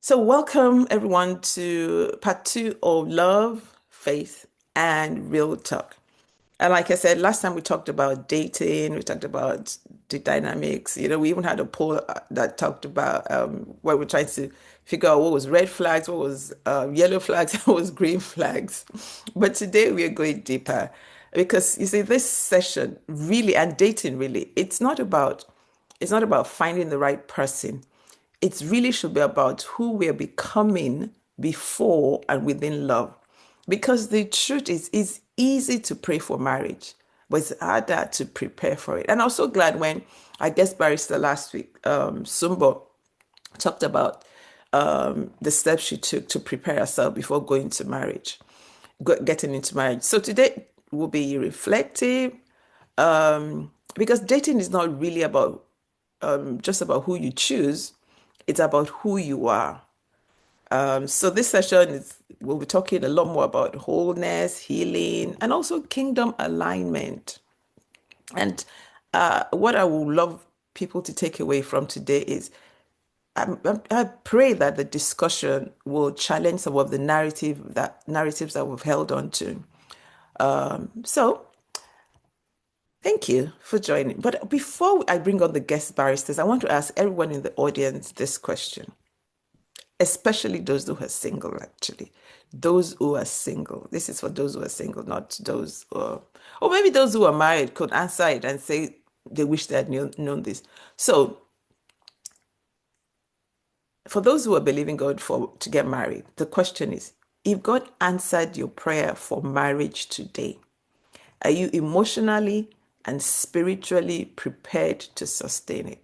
So, welcome everyone to part two of Love, Faith, and Real Talk. And like I said, last time we talked about dating, we talked about the dynamics. We even had a poll that talked about where we're trying to figure out what was red flags, what was yellow flags, what was green flags. But today we are going deeper because you see, this session really and dating really, it's not about finding the right person. It really should be about who we're becoming before and within love. Because the truth is, it's easy to pray for marriage, but it's harder to prepare for it. And I'm so glad when I guest barrister last week, 𝗟𝗶𝗁, talked about the steps she took to prepare herself before going to marriage, getting into marriage. So today will be reflective because dating is not really about just about who you choose, it's about who you are. So this session is we'll be talking a lot more about wholeness, healing, and also kingdom alignment. And what I would love people to take away from today is I pray that the discussion will challenge some of the narratives that we've held on to. So thank you for joining. But before I bring on the guest barristers, I want to ask everyone in the audience this question, especially those who are single, actually. Those who are single. This is for those who are single, not those, or maybe those who are married could answer it and say they wish they had known this. So, for those who are believing God for to get married, the question is, if God answered your prayer for marriage today, are you emotionally and spiritually prepared to sustain it?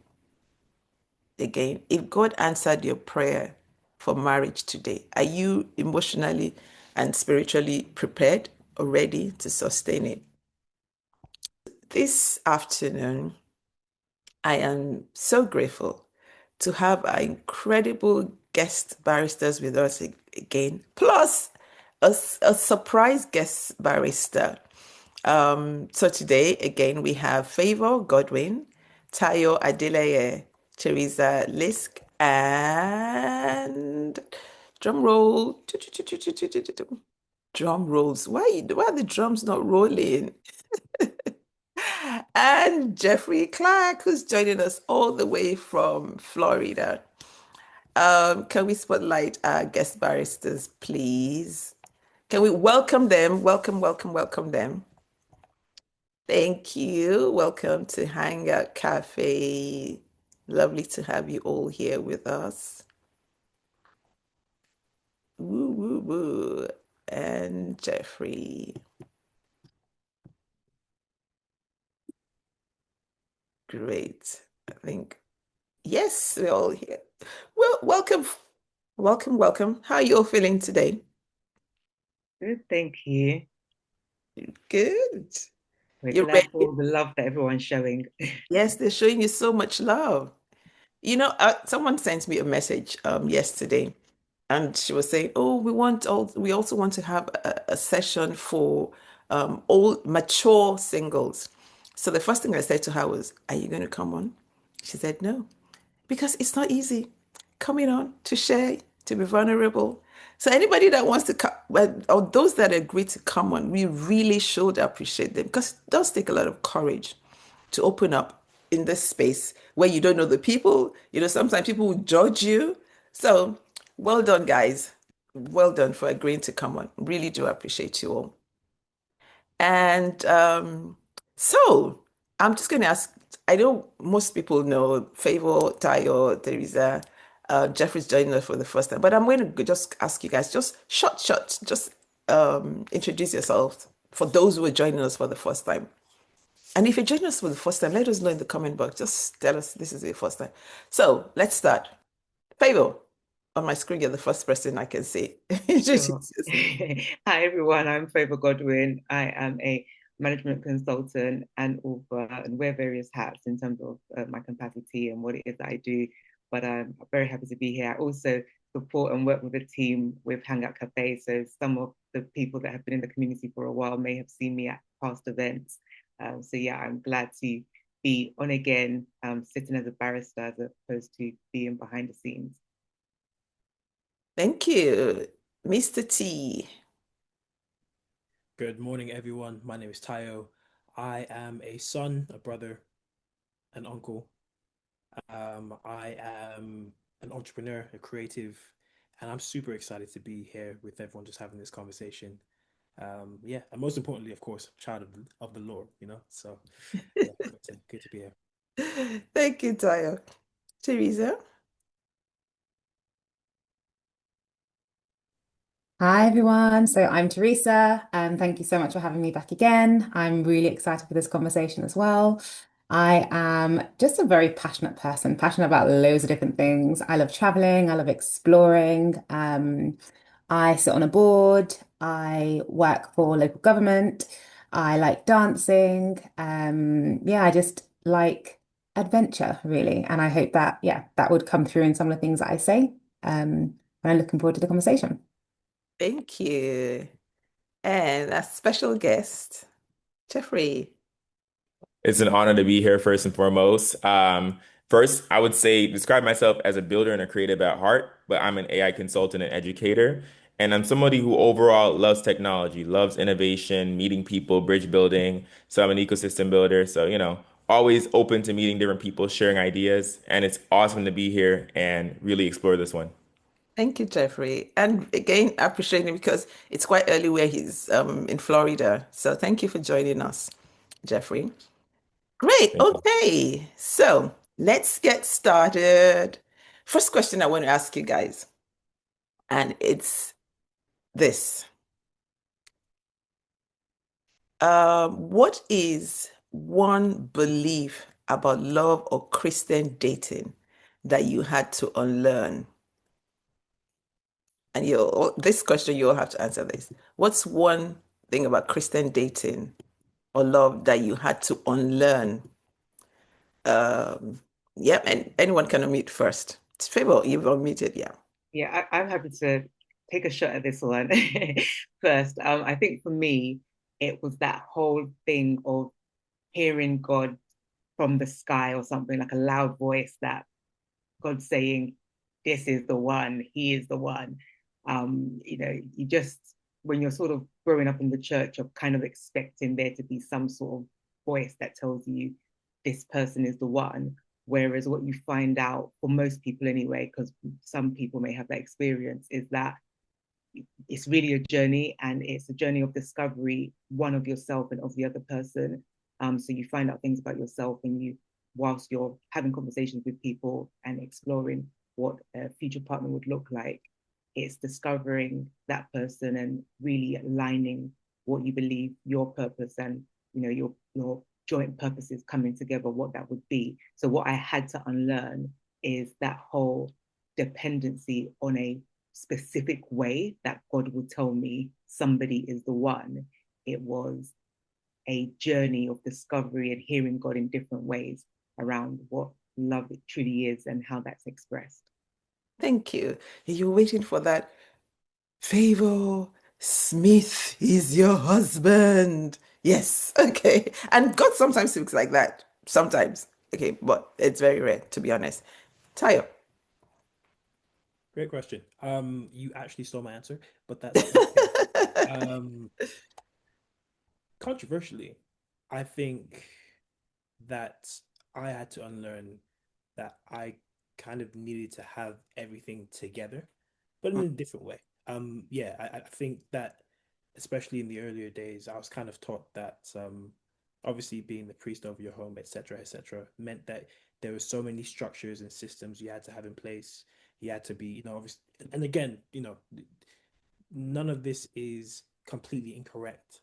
Again, if God answered your prayer for marriage today, are you emotionally and spiritually prepared or ready to sustain it? This afternoon, I am so grateful to have our incredible guest barristers with us again, plus a surprise guest barrister. So today, again, we have Favour Godwin, Tayo Adeleye, Theresa Lisk, and drum roll. Drum rolls. Why are the drums not rolling? And Jeffrey Clarke, who's joining us all the way from Florida. Can we spotlight our guest barristers, please? Can we welcome them? Welcome them. Thank you. Welcome to Hangout Cafe. Lovely to have you all here with us. Woo, woo, woo. And Jeffrey. Great. I think, yes, we're all here. Well, welcome. How are you all feeling today? Good, thank you. Good. We're You glad for ready? all the love that everyone's showing. Yes, they're showing you so much love. Someone sent me a message yesterday, and she was saying, "Oh, we also want to have a session for old mature singles." So the first thing I said to her was, "Are you going to come on?" She said, "No," because it's not easy coming on to share, to be vulnerable. So anybody that wants to come, or those that agree to come on, we really should appreciate them because it does take a lot of courage to open up in this space where you don't know the people. Sometimes people will judge you. So well done, guys. Well done for agreeing to come on. Really do appreciate you all. And so I'm just going to ask, I know most people know Favour, Tayo, Theresa, Jeffrey's joining us for the first time, but I'm going to just ask you guys, just short, just introduce yourselves for those who are joining us for the first time. And if you're joining us for the first time, let us know in the comment box. Just tell us this is your first time. So let's start. Favour, on my screen, you're the first person I can see. Sure. Introduce yourself. Hi, everyone. I'm Favour Godwin. I am a management consultant and author and wear various hats in terms of my capacity and what it is that I do. But I'm very happy to be here. I also support and work with a team with Hangout Café. So some of the people that have been in the community for a while may have seen me at past events. So yeah, I'm glad to be on again, sitting as a barrister as opposed to being behind the scenes. Thank you. Mr. T. Good morning, everyone. My name is Tayo. I am a son, a brother, an uncle. I am an entrepreneur, a creative, and I'm super excited to be here with everyone just having this conversation. Yeah, and most importantly, of course, child of the Lord, you know. So yeah, good to be here. Thank you, Tayo. Theresa. Hi everyone. So I'm Theresa, and thank you so much for having me back again. I'm really excited for this conversation as well. I am just a very passionate person, passionate about loads of different things. I love traveling, I love exploring. I sit on a board, I work for local government, I like dancing. Yeah, I just like adventure really. And I hope that, yeah, that would come through in some of the things that I say. And I'm looking forward to the conversation. Thank you. And a special guest, Jeffrey. It's an honor to be here first and foremost. First, I would say describe myself as a builder and a creative at heart, but I'm an AI consultant and educator. And I'm somebody who overall loves technology, loves innovation, meeting people, bridge building. So I'm an ecosystem builder. So, always open to meeting different people, sharing ideas. And it's awesome to be here and really explore this one. Thank you, Jeffrey. And again, I appreciate him because it's quite early where he's in Florida. So thank you for joining us, Jeffrey. Great. Thank you. Okay. So let's get started. First question I want to ask you guys, and it's this. What is one belief about love or Christian dating that you had to unlearn? And this question, you'll have to answer this. What's one thing about Christian dating or love that you had to unlearn? Yep, and anyone can unmute first. It's Favour, you've unmuted, yeah. Yeah, I'm happy to take a shot at this one first. I think for me, it was that whole thing of hearing God from the sky or something, like a loud voice that God saying, "This is the one, he is the one." You just, when you're sort of growing up in the church, you're kind of expecting there to be some sort of voice that tells you this person is the one. Whereas what you find out, for most people anyway, because some people may have that experience, is that it's really a journey, and it's a journey of discovery, one of yourself and of the other person. So you find out things about yourself, and whilst you're having conversations with people and exploring what a future partner would look like, it's discovering that person and really aligning what you believe your purpose and your joint purposes coming together, what that would be. So what I had to unlearn is that whole dependency on a specific way that God would tell me somebody is the one. It was a journey of discovery and hearing God in different ways around what love truly is and how that's expressed. Thank you. You're waiting for that. Favour Smith is your husband. Yes, okay. And God sometimes speaks like that. Sometimes. Okay, but it's very rare, to be honest. Tayo. Great question. You actually stole my answer, but that's okay. Um, Controversially, I think that I had to unlearn that I kind of needed to have everything together, but in a different way. Yeah, I think that especially in the earlier days, I was kind of taught that obviously being the priest over your home, etc., meant that there were so many structures and systems you had to have in place. You had to be, obviously, and again, none of this is completely incorrect,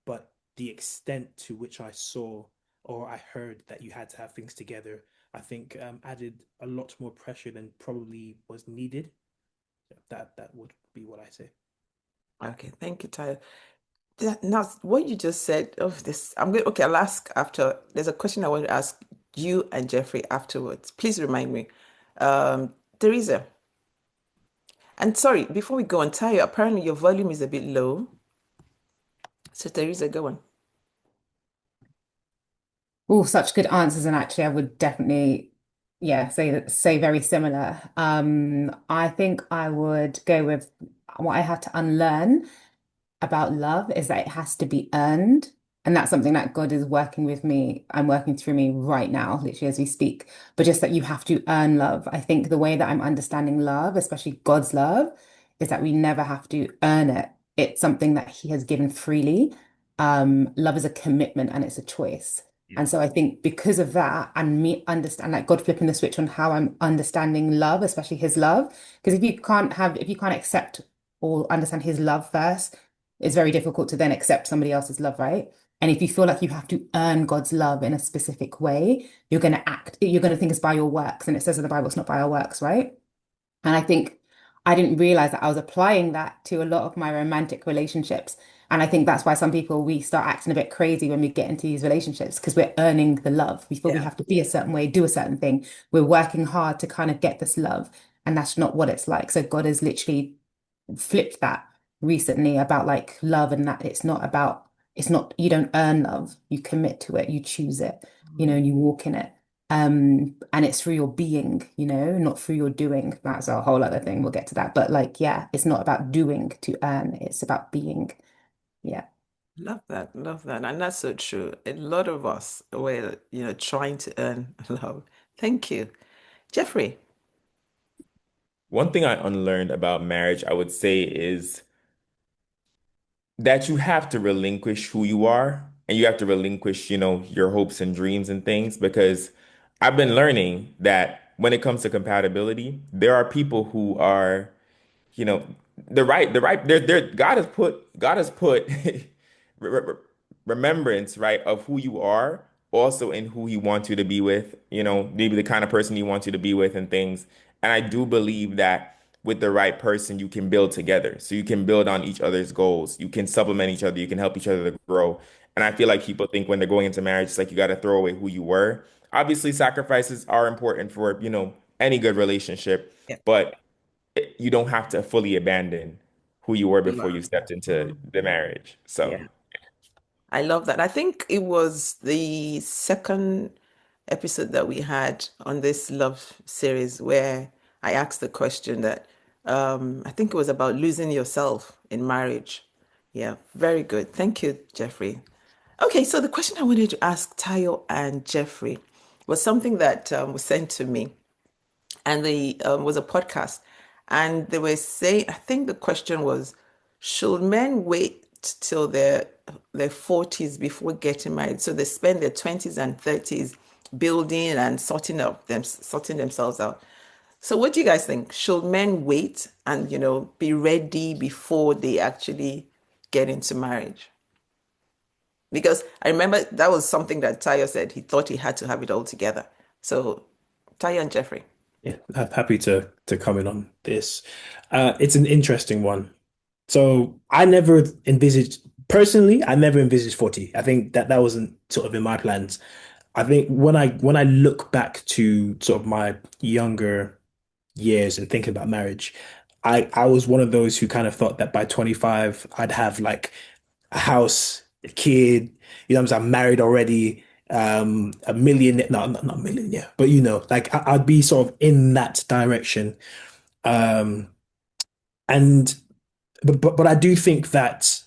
but the extent to which I saw or I heard that you had to have things together, I think added a lot more pressure than probably was needed. That would be what I say. Okay, thank you, Tayo. Now, what you just said of this, I'm going, okay, I'll ask after. There's a question I want to ask you and Jeffrey afterwards. Please remind me. Theresa, and sorry, before we go on, Tayo, apparently your volume is a bit low. So, Theresa, go on. Oh, such good answers. And actually, I would definitely Yeah, say very similar. I think I would go with what I had to unlearn about love is that it has to be earned. And that's something that God is working with me and working through me right now, literally as we speak. But just that you have to earn love. I think the way that I'm understanding love, especially God's love, is that we never have to earn it. It's something that He has given freely. Love is a commitment and it's a choice. Yeah. And so I think because of that and me understand like God flipping the switch on how I'm understanding love, especially His love, because if you can't accept or understand His love first, it's very difficult to then accept somebody else's love, right? And if you feel like you have to earn God's love in a specific way, you're going to think it's by your works. And it says in the Bible, it's not by our works, right? And I think I didn't realize that I was applying that to a lot of my romantic relationships. And I think that's why some people, we start acting a bit crazy when we get into these relationships because we're earning the love. We feel we Yeah. have to be a certain way, do a certain thing. We're working hard to kind of get this love. And that's not what it's like. So God has literally flipped that recently about like love and that it's not, you don't earn love, you commit to it, you choose it, and you walk in it. And it's through your being, not through your doing. That's a whole other thing. We'll get to that. But like, yeah, it's not about doing to earn, it's about being. Yeah. Love that. Love that. And that's so true. A lot of us were, trying to earn love. Thank you. Jeffrey. One thing I unlearned about marriage, I would say, is that you have to relinquish who you are and you have to relinquish, your hopes and dreams and things because I've been learning that when it comes to compatibility, there are people who are, you know, God has put re- re- remembrance, right, of who you are also in who he wants you to be with, maybe the kind of person he wants you to be with and things. And I do believe that with the right person, you can build together. So you can build on each other's goals. You can supplement each other. You can help each other to grow. And I feel like people think when they're going into marriage, it's like you got to throw away who you were. Obviously, sacrifices are important for, any good relationship, Yeah. but you don't have to fully abandon who you were before Love. you stepped into the marriage. So Yeah. I love that. I think it was the second episode that we had on this love series where I asked the question that I think it was about losing yourself in marriage. Yeah, very good. Thank you, Jeffrey. Okay, so the question I wanted to ask Tayo and Jeffrey was something that was sent to me, and the was a podcast, and they were saying, I think the question was, should men wait till their 40s before getting married? So they spend their 20s and 30s building and sorting themselves out. So what do you guys think? Should men wait and be ready before they actually get into marriage? Because I remember that was something that Tayo said he thought he had to have it all together. So Tayo and Jeffrey. Yeah, I'm happy to comment on this. It's an interesting one. So I never envisaged 40. I think that wasn't sort of in my plans. I think when I look back to sort of my younger years and thinking about marriage, I was one of those who kind of thought that by 25 I'd have like a house, a kid, I'm married already, a million, no, not a million, yeah, but like I'd be sort of in that direction. Um, and but I do think that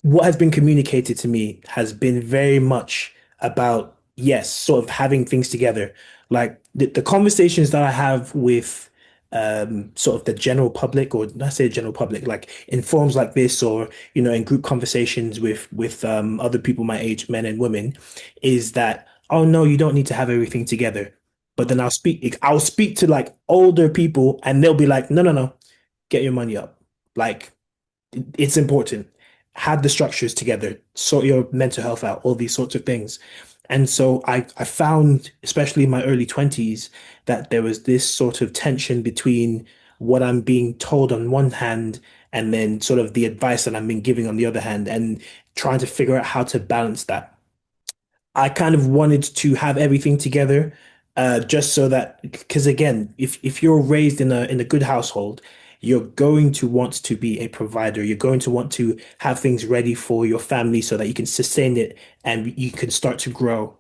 what has been communicated to me has been very much about, yes, sort of having things together. Like the conversations that I have with sort of the general public, or not say general public, like in forums like this, or in group conversations with other people my age, men and women, is that, oh no, you don't need to have everything together. But then I'll speak to like older people and they'll be like, no, no, no, get your money up. Like it's important. Have the structures together, sort your mental health out, all these sorts of things. And so I found, especially in my early 20s, that there was this sort of tension between what I'm being told on one hand and then sort of the advice that I'm being giving on the other hand, and trying to figure out how to balance that. I kind of wanted to have everything together, just so that, because again, if you're raised in a good household, you're going to want to be a provider. You're going to want to have things ready for your family so that you can sustain it and you can start to grow.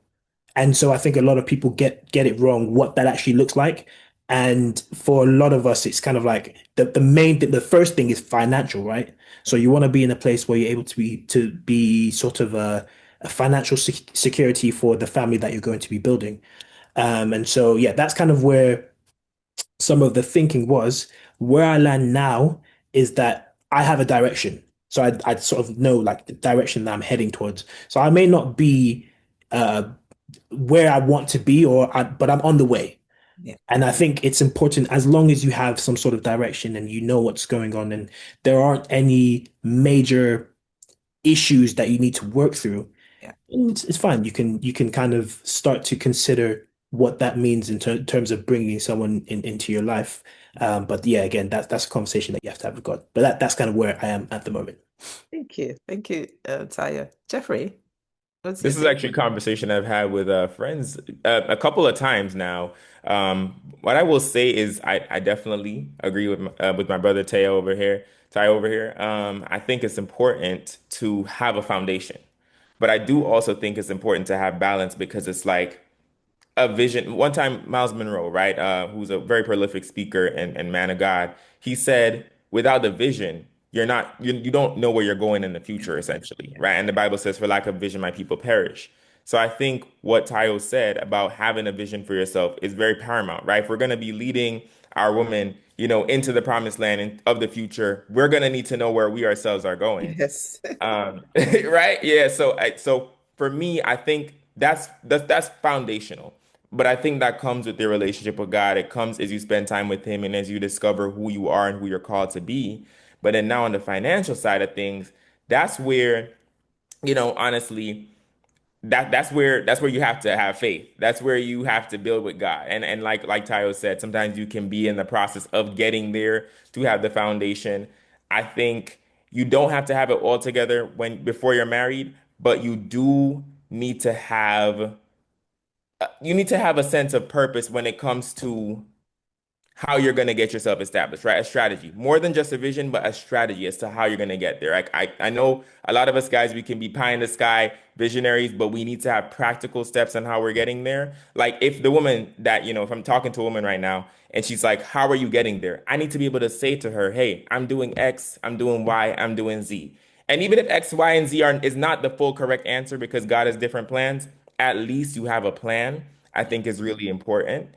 And so I think a lot of people get it wrong what that actually looks like. And for a lot of us, it's kind of like the first thing is financial, right? So you want to be in a place where you're able to be sort of a financial security for the family that you're going to be building. And so yeah, that's kind of where some of the thinking was. Where I land now is that I have a direction. So I sort of know like the direction that I'm heading towards. So I may not be uh, where I want to be, but I'm on the way. Yeah. And I think it's important as long as you have some sort of direction and you know what's going on and there aren't any major issues that you need to work through. Yeah. It's fine. You can kind of start to consider what that means in terms of bringing someone into your life. But yeah, again, that's a conversation that you have to have with God. But that's kind of where I am at the moment. Thank you. Thank you, Taya. Jeffrey, what's your This is take? actually a conversation I've had with friends a couple of times now. What I will say is I definitely agree with my brother Taya over here. Ty over here. I think it's important to have a foundation, but I do also think it's important to have balance because it's like a vision. One time, Miles Monroe, right, who's a very prolific speaker and man of God, he said, without the vision, you don't know where you're going in the future, essentially, right? And the Bible says, for lack of vision, my people perish. So I think what Tayo said about having a vision for yourself is very paramount, right? If we're going to be leading our women, into the promised land of the future, we're going to need to know where we ourselves are going. Yes. Right? Yeah. So for me, I think that's foundational. But I think that comes with your relationship with God. It comes as you spend time with Him and as you discover who you are and who you're called to be. But then now on the financial side of things, that's where, honestly, that's where you have to have faith. That's where you have to build with God. And like Tayo said, sometimes you can be in the process of getting there to have the foundation. I think you don't have to have it all together before you're married, but need to have you need to have a sense of purpose when it comes to how you're going to get yourself established, right? A strategy, more than just a vision, but a strategy as to how you're going to get there. I know a lot of us guys, we can be pie in the sky visionaries, but we need to have practical steps on how we're getting there. Like if the woman that, if I'm talking to a woman right now and she's like, how are you getting there? I need to be able to say to her, hey, I'm doing X, I'm doing Y, I'm doing Z. And even if X, Y, and Z is not the full correct answer because God has different plans, at least you have a plan, I think is really important.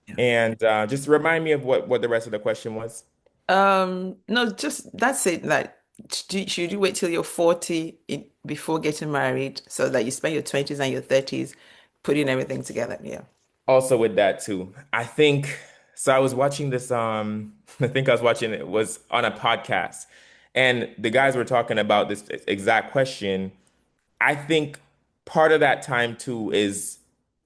Yeah. And just remind me of what the rest of the question was. No, just that's it. Like, should you wait till you're 40 before getting married so that you spend your 20s and your 30s putting everything together? Yeah. Also with that too, I think so. I was watching this. I think I was watching it was on a podcast, and the guys were talking about this exact question. I think part of that time too is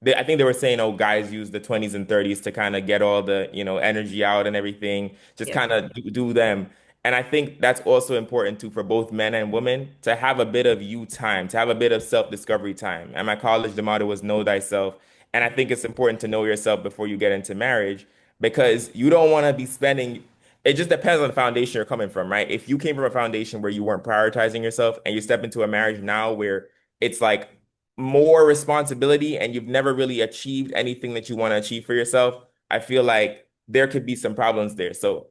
I think they were saying, oh, guys use the 20s and 30s to kind of get all the, energy out and everything, just Yeah. kind of do them. And I think that's also important too for both men and women to have a bit of you time, to have a bit of self-discovery time. At my college, the motto was know thyself. And I think it's important to know yourself before you get into marriage because you don't want to be spending it just depends on the foundation you're coming from, right? If you came from a foundation where you weren't prioritizing yourself and you step into a marriage now where it's like more responsibility and you've never really achieved anything that you want to achieve for yourself, I feel like there could be some problems there. So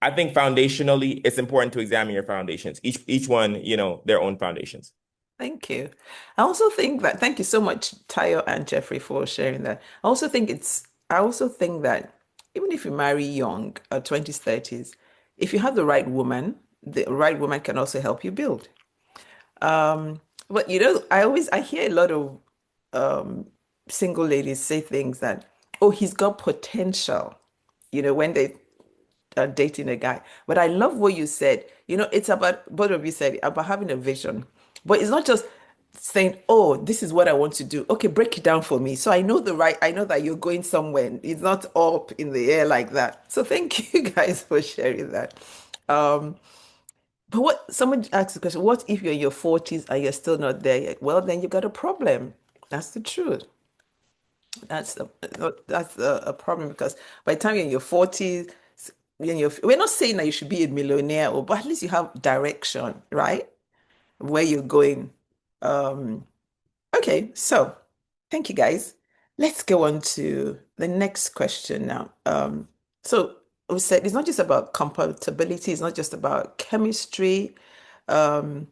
I think foundationally, it's important to examine your foundations. Each one, their own foundations. Thank you. I also think that, thank you so much, Tayo and Jeffrey, for sharing that. I also think that even if you marry young, 20s, 30s, if you have the right woman can also help you build. But I hear a lot of single ladies say things that, oh, he's got potential, when they dating a guy. But I love what you said. It's about, both of you said, about having a vision. But it's not just saying, oh, this is what I want to do. Okay, break it down for me. So I know that you're going somewhere. It's not up in the air like that. So thank you guys for sharing that. But someone asked the question, what if you're in your 40s and you're still not there yet? Well, then you've got a problem. That's the truth. That's a problem because by the time you're in your 40s, we're not saying that you should be a millionaire, but at least you have direction, right? Where you're going. Okay, so thank you guys. Let's go on to the next question now. So we said it's not just about compatibility, it's not just about chemistry. Um,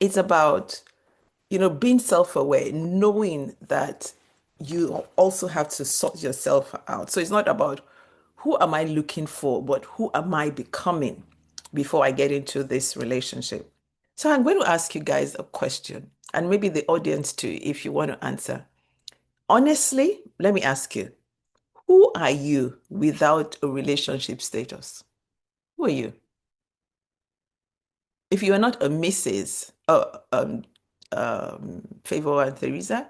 it's about, being self-aware, knowing that you also have to sort yourself out. So it's not about who am I looking for, but who am I becoming before I get into this relationship. So I'm going to ask you guys a question, and maybe the audience too, if you want to answer. Honestly, let me ask you, who are you without a relationship status? Who are you? If you are not a Mrs. Favour and Theresa,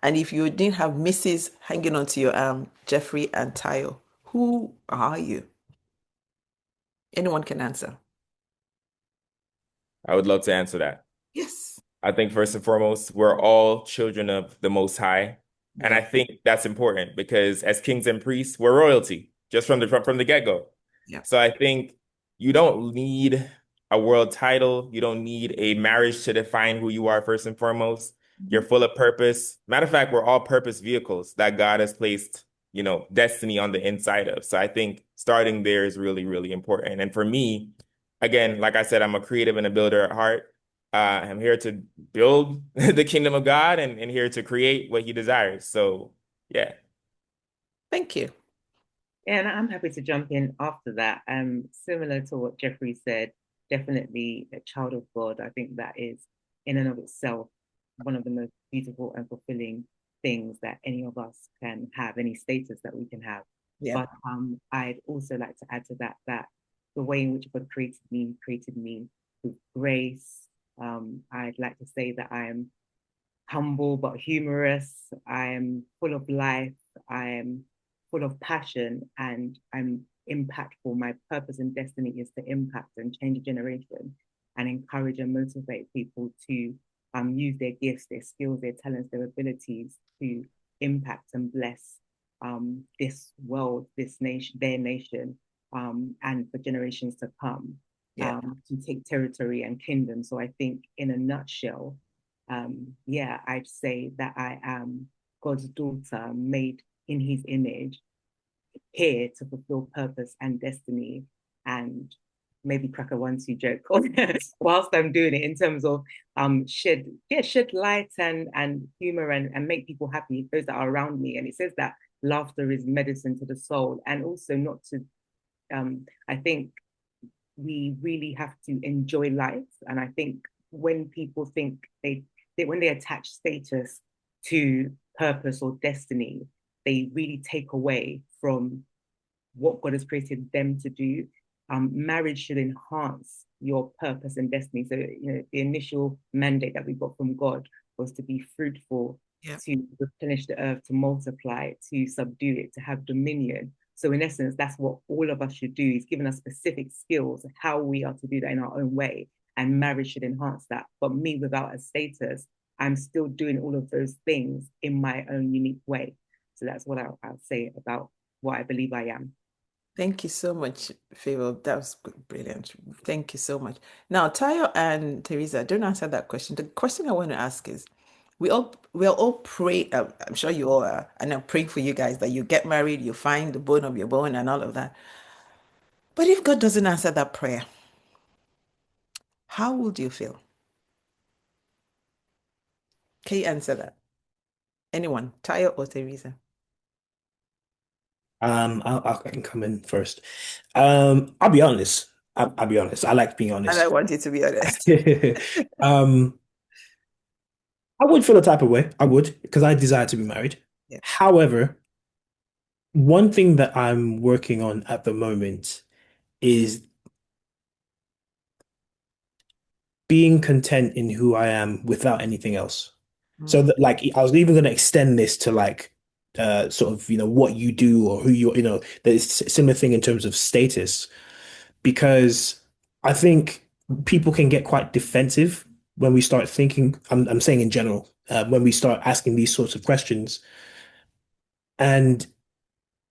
and if you didn't have Mrs. hanging onto your arm, Jeffrey and Tayo, who are you? Anyone can answer. I would love to answer that. Yes. I think first and foremost, we're all children of the Most High. And I think that's important because as kings and priests, we're royalty just from the get-go. Yeah. So I think you don't need a world title. You don't need a marriage to define who you are first and foremost. You're full of purpose. Matter of fact, we're all purpose vehicles that God has placed, destiny on the inside of. So I think starting there is really, really important. And for me, again, like I said, I'm a creative and a builder at heart. I'm here to build the kingdom of God and here to create what he desires. So, yeah. Thank you. And I'm happy to jump in after that. Similar to what Jeffrey said, definitely a child of God. I think that is, in and of itself, one of the most beautiful and fulfilling things that any of us can have, any status that we can have. Yeah. But I'd also like to add to that the way in which God created me with grace. I'd like to say that I am humble but humorous. I am full of life. I am full of passion, and I'm impactful. My purpose and destiny is to impact and change a generation and encourage and motivate people to use their gifts, their skills, their talents, their abilities to impact and bless this world, this nation, their nation, and for generations to come. Yeah. To take territory and kingdom. So I think in a nutshell, I'd say that I am God's daughter made in his image, here to fulfill purpose and destiny, and maybe crack a 1-2 joke whilst I'm doing it in terms of shed light and humor and make people happy, those that are around me. And it says that laughter is medicine to the soul, and also not to I think we really have to enjoy life. And I think when people think when they attach status to purpose or destiny, they really take away from what God has created them to do. Marriage should enhance your purpose and destiny. So, the initial mandate that we got from God was to be fruitful, to replenish the earth, to multiply, to subdue it, to have dominion. So in essence, that's what all of us should do, is giving us specific skills, how we are to do that in our own way. And marriage should enhance that. But me, without a status, I'm still doing all of those things in my own unique way. So that's what I'll say about what I believe I am. Thank you so much, Favour. That was brilliant. Thank you so much. Now, Tayo and Theresa, don't answer that question. The question I want to ask is, we are all pray. I'm sure you all are, and I'm praying for you guys that you get married, you find the bone of your bone, and all of that. But if God doesn't answer that prayer, how would you feel? Can you answer that? Anyone, Tayo or Theresa? I can come in first. I'll be honest. I'll be honest. I like being And I honest. want you to be honest. I would feel a type of way. I would, because I desire to be married. Yeah. However, one thing that I'm working on at the moment is being content in who I am without anything else. So that, like, I was even going to extend this to like sort of, what you do or who there's a similar thing in terms of status, because I think people can get quite defensive when we start thinking, I'm saying in general, when we start asking these sorts of questions. And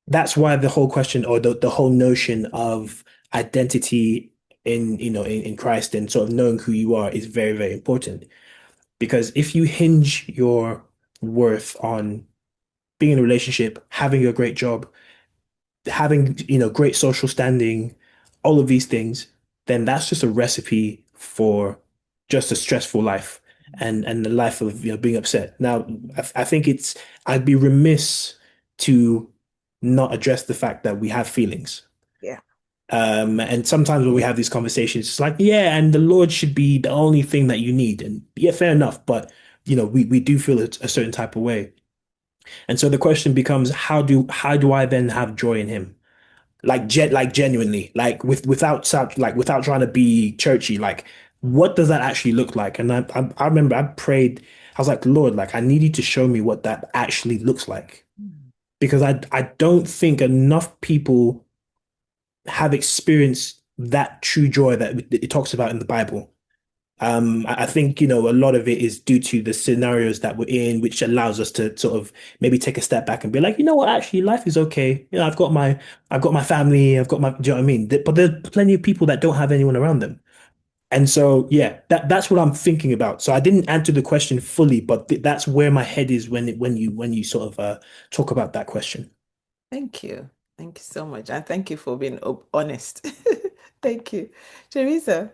that's why the whole question, or the whole notion of identity in Christ and sort of knowing who you are is very, very important. Because if you hinge your worth on being in a relationship, having a great job, having, great social standing, all of these things, then that's just a recipe for just a stressful life and the life of, being upset. Now, I think I'd be remiss to not address the fact that we have feelings. Yeah. And sometimes when we have these conversations, it's like, yeah, and the Lord should be the only thing that you need. And yeah, fair enough. But, we do feel a certain type of way. And so the question becomes, how do I then have joy in him? Like genuinely, like without trying to be churchy, like what does that actually look like? And I remember I prayed, I was like, Lord, like I need you to show me what that actually looks like. Because I don't think enough people have experienced that true joy that it talks about in the Bible. I think, a lot of it is due to the scenarios that we're in, which allows us to sort of maybe take a step back and be like, you know what, actually, life is okay. I've got my family, I've got my, do you know what I mean? But there's plenty of people that don't have anyone around them. And so, yeah, that's what I'm thinking about. So I didn't answer the question fully, but that's where my head is when you sort of talk about that question. Thank you. Thank you so much. And thank you for being honest. Thank you. Theresa.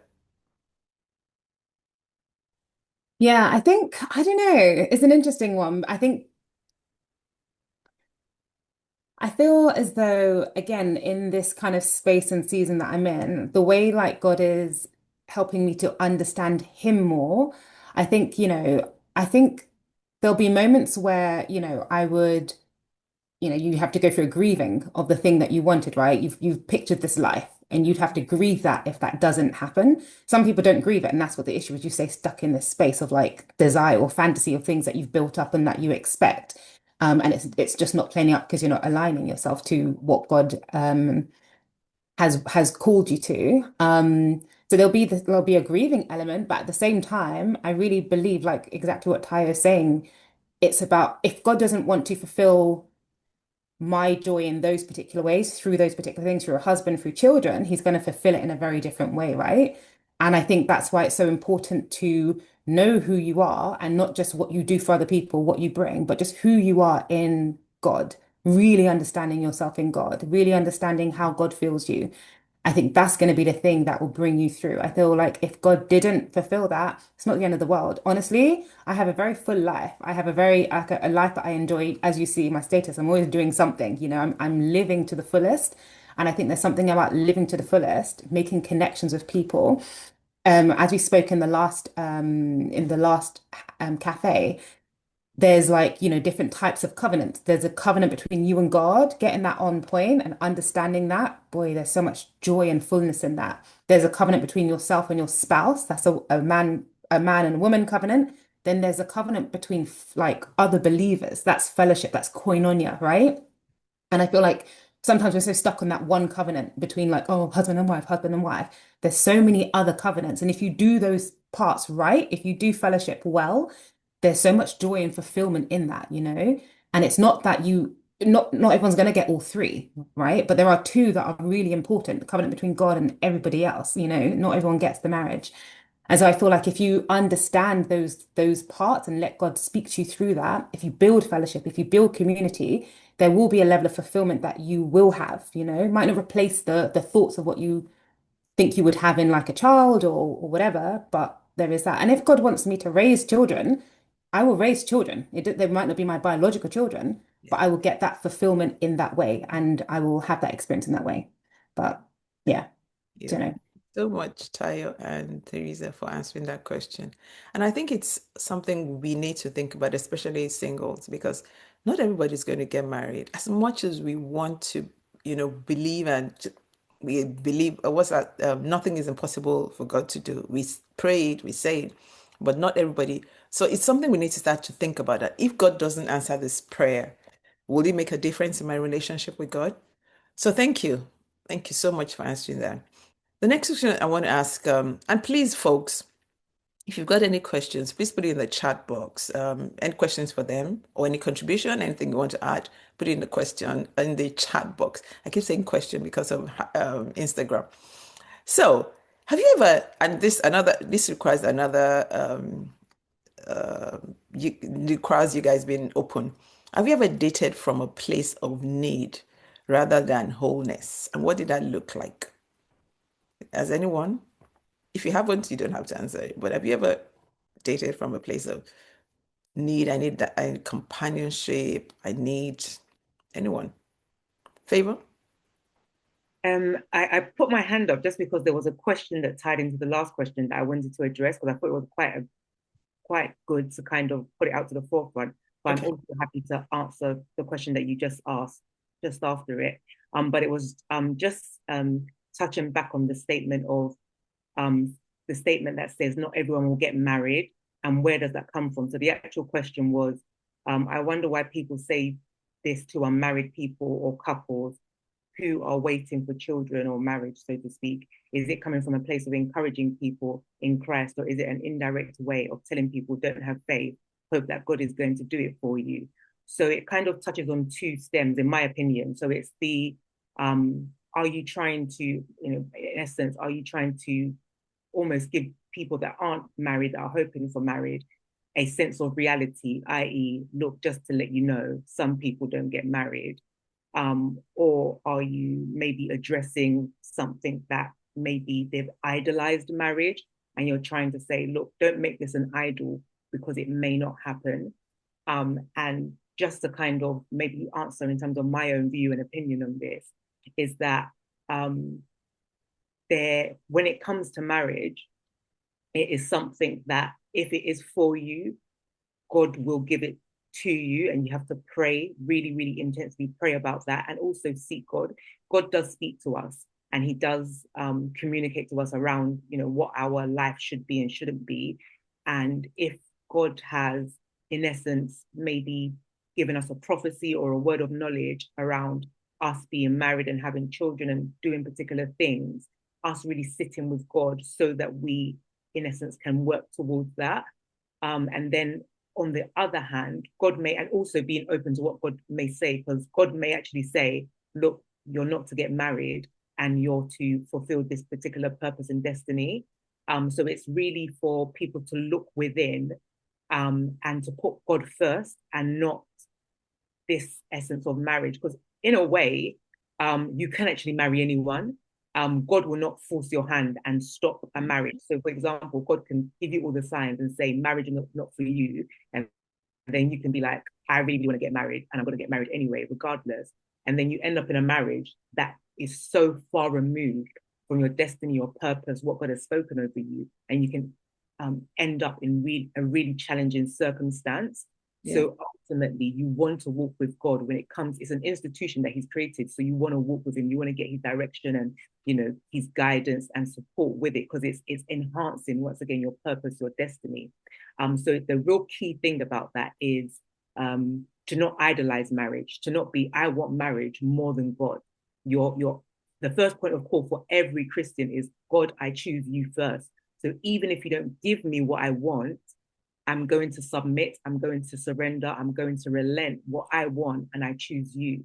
Yeah, I think, I don't know, it's an interesting one. I feel as though, again, in this kind of space and season that I'm in, the way like God is helping me to understand him more, I think there'll be moments where, I would you have to go through a grieving of the thing that you wanted, right? You've pictured this life and you'd have to grieve that if that doesn't happen. Some people don't grieve it, and that's what the issue is. You stay stuck in this space of like desire or fantasy of things that you've built up and that you expect. And it's just not playing up because you're not aligning yourself to what God has called you to. So there'll be a grieving element, but at the same time, I really believe like exactly what Tayo is saying. It's about if God doesn't want to fulfill my joy in those particular ways, through those particular things, through a husband, through children, he's going to fulfill it in a very different way, right? And I think that's why it's so important to know who you are and not just what you do for other people, what you bring, but just who you are in God, really understanding yourself in God, really understanding how God feels you. I think that's going to be the thing that will bring you through. I feel like if God didn't fulfill that, it's not the end of the world. Honestly, I have a very full life. I have a very like a life that I enjoy. As you see my status, I'm always doing something. I'm living to the fullest, and I think there's something about living to the fullest, making connections with people. As we spoke in the last cafe, there's like, different types of covenants. There's a covenant between you and God, getting that on point and understanding that. Boy, there's so much joy and fullness in that. There's a covenant between yourself and your spouse. That's a man and woman covenant. Then there's a covenant between like other believers. That's fellowship, that's koinonia, right? And I feel like sometimes we're so stuck on that one covenant between like, oh, husband and wife, husband and wife. There's so many other covenants. And if you do those parts right, if you do fellowship well, there's so much joy and fulfillment in that. And it's not that not everyone's going to get all three, right? But there are two that are really important, the covenant between God and everybody else. Not everyone gets the marriage. And so I feel like if you understand those parts and let God speak to you through that, if you build fellowship, if you build community, there will be a level of fulfillment that you will have. It might not replace the thoughts of what you think you would have in like a child or whatever, but there is that. And if God wants me to raise children, I will raise children. They might not be my biological children, but I will get that fulfillment in that way, and I will have that experience in that way. But yeah, don't know. So much, Tayo and Theresa, for answering that question. And I think it's something we need to think about, especially singles, because not everybody's going to get married. As much as we want to, believe and we believe, what's that? Nothing is impossible for God to do. We prayed, we say it, but not everybody. So it's something we need to start to think about that. If God doesn't answer this prayer, will it make a difference in my relationship with God? So thank you. Thank you so much for answering that. The next question I want to ask, and please, folks, if you've got any questions, please put it in the chat box. Any questions for them or any contribution, anything you want to add, put it in the question in the chat box. I keep saying question because of Instagram. So, have you ever, and this requires another, requires you guys being open. Have you ever dated from a place of need rather than wholeness? And what did that look like? Has anyone? If you haven't, you don't have to answer it. But have you ever dated from a place of need? I need that companionship. I need anyone. Favour? I put my hand up just because there was a question that tied into the last question that I wanted to address, because I thought it was quite good to kind of put it out to the forefront. But Okay. I'm also happy to answer the question that you just asked just after it. But it was just touching back on the statement of the statement that says not everyone will get married, and where does that come from? So the actual question was, I wonder why people say this to unmarried people or couples who are waiting for children or marriage, so to speak. Is it coming from a place of encouraging people in Christ, or is it an indirect way of telling people don't have faith, hope that God is going to do it for you? So it kind of touches on two stems, in my opinion. So it's the are you trying to, in essence, are you trying to almost give people that aren't married, that are hoping for marriage, a sense of reality, i.e., look, just to let you know, some people don't get married. Or are you maybe addressing something that maybe they've idolized marriage and you're trying to say, look, don't make this an idol because it may not happen. And just to kind of maybe answer in terms of my own view and opinion on this is that when it comes to marriage, it is something that if it is for you, God will give it to you, and you have to pray, really, really intensely pray about that, and also seek God. God does speak to us, and he does communicate to us around, what our life should be and shouldn't be. And if God has, in essence, maybe given us a prophecy or a word of knowledge around us being married and having children and doing particular things, us really sitting with God so that we, in essence, can work towards that. And then on the other hand, God may, and also being open to what God may say, because God may actually say, look, you're not to get married and you're to fulfill this particular purpose and destiny. So it's really for people to look within and to put God first and not this essence of marriage. Because in a way, you can actually marry anyone. God will not force your hand and stop a marriage. So, for example, God can give you all the signs and say, marriage is not for you. And then you can be like, I really want to get married and I'm going to get married anyway, regardless. And then you end up in a marriage that is so far removed from your destiny, your purpose, what God has spoken over you. And you can end up in a really challenging circumstance. Yeah. So ultimately, you want to walk with God when it comes. It's an institution that he's created. So you want to walk with him. You want to get his direction and, his guidance and support with it, because it's enhancing, once again, your purpose, your destiny. So the real key thing about that is to not idolize marriage, to not be, I want marriage more than God. The first point of call for every Christian is, God, I choose you first. So even if you don't give me what I want, I'm going to submit, I'm going to surrender, I'm going to relent what I want, and I choose you.